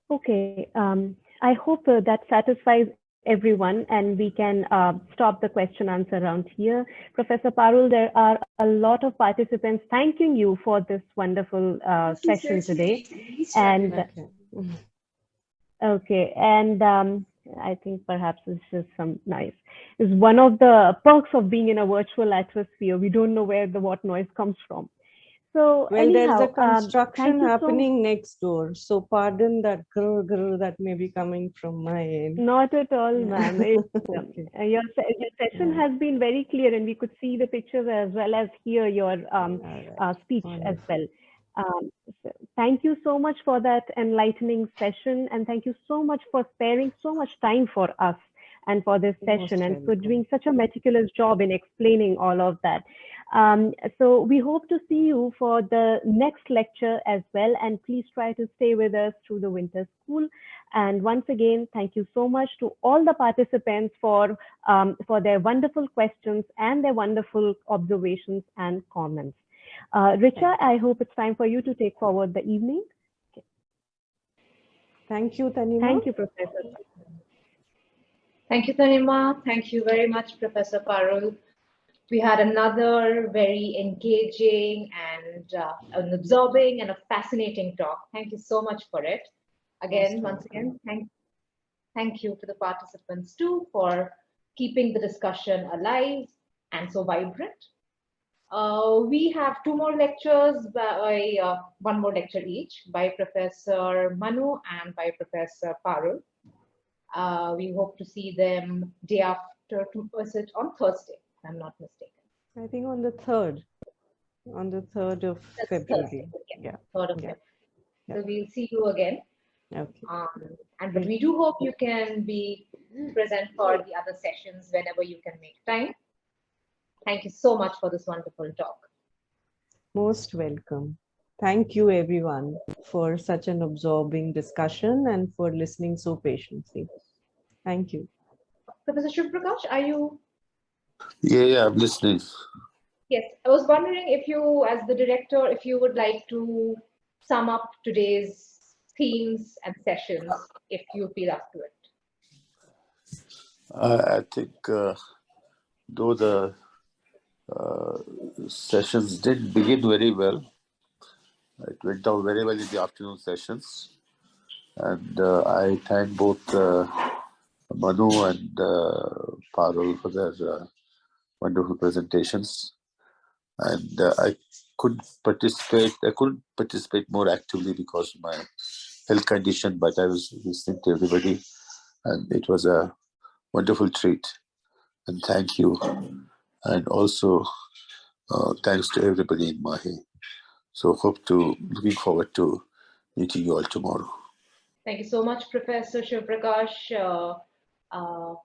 [SPEAKER 2] Okay, I hope that satisfies everyone, and we can stop the question answer round here. Professor Parul, there are a lot of participants thanking you for this wonderful session today. And okay, and I think perhaps it's just some noise. It's one of the perks of being in a virtual atmosphere. We don't know where what noise comes from. So
[SPEAKER 3] well,
[SPEAKER 2] anyhow,
[SPEAKER 3] there's a construction happening next door, so pardon that grr that may be coming from my end.
[SPEAKER 2] Not at all, ma'am. Okay. Your session has been very clear, and we could see the pictures as well as hear your speech as well. So thank you so much for that enlightening session, and thank you so much for sparing so much time for us and for this session, and for doing such a meticulous job in explaining all of that. So we hope to see you for the next lecture as well, and please try to stay with us through the winter school. And once again, thank you so much to all the participants for their wonderful questions and their wonderful observations and comments. Richa, I hope it's time for you to take forward the evening. Okay.
[SPEAKER 3] Thank you, Tanima.
[SPEAKER 2] Thank you, Professor.
[SPEAKER 1] Thank you, Tanima. Thank you very much, Professor Parul. We had another very engaging and an absorbing and a fascinating talk. Thank you so much for it. Again, once again, thank you to the participants too for keeping the discussion alive and so vibrant. We have two more lectures by one more lecture each by Professor Manu and by Professor Parul. We hope to see them day after on Thursday, if I'm not mistaken.
[SPEAKER 3] I think on the 3rd of
[SPEAKER 1] That's
[SPEAKER 3] February.
[SPEAKER 1] Thursday,
[SPEAKER 3] Yeah.
[SPEAKER 1] 3rd of February. So we'll see you again.
[SPEAKER 3] Okay.
[SPEAKER 1] But we do hope you can be present for the other sessions whenever you can make time. Thank you so much for this wonderful talk.
[SPEAKER 3] Most welcome. Thank you everyone for such an absorbing discussion and for listening so patiently. Thank you.
[SPEAKER 1] Professor Shivprakash, are you?
[SPEAKER 8] Yeah, I'm listening.
[SPEAKER 1] Yes, I was wondering if you, as the director, if you would like to sum up today's themes and sessions, if you feel up to it.
[SPEAKER 8] I think though the sessions did begin very well, it went down very well in the afternoon sessions. And I thank both Manu and Parul for their wonderful presentations. And I couldn't participate more actively because of my health condition, but I was listening to everybody, and it was a wonderful treat. And thank you. And also thanks to everybody in MAHE. So looking forward to meeting you all tomorrow.
[SPEAKER 1] Thank you so much, Professor Shivprakash.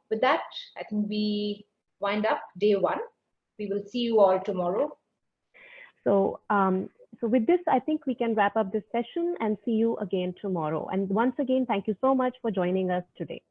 [SPEAKER 1] With that, I think we wind up day one. We will see you all tomorrow.
[SPEAKER 2] So, so with this, I think we can wrap up this session and see you again tomorrow. And once again, thank you so much for joining us today.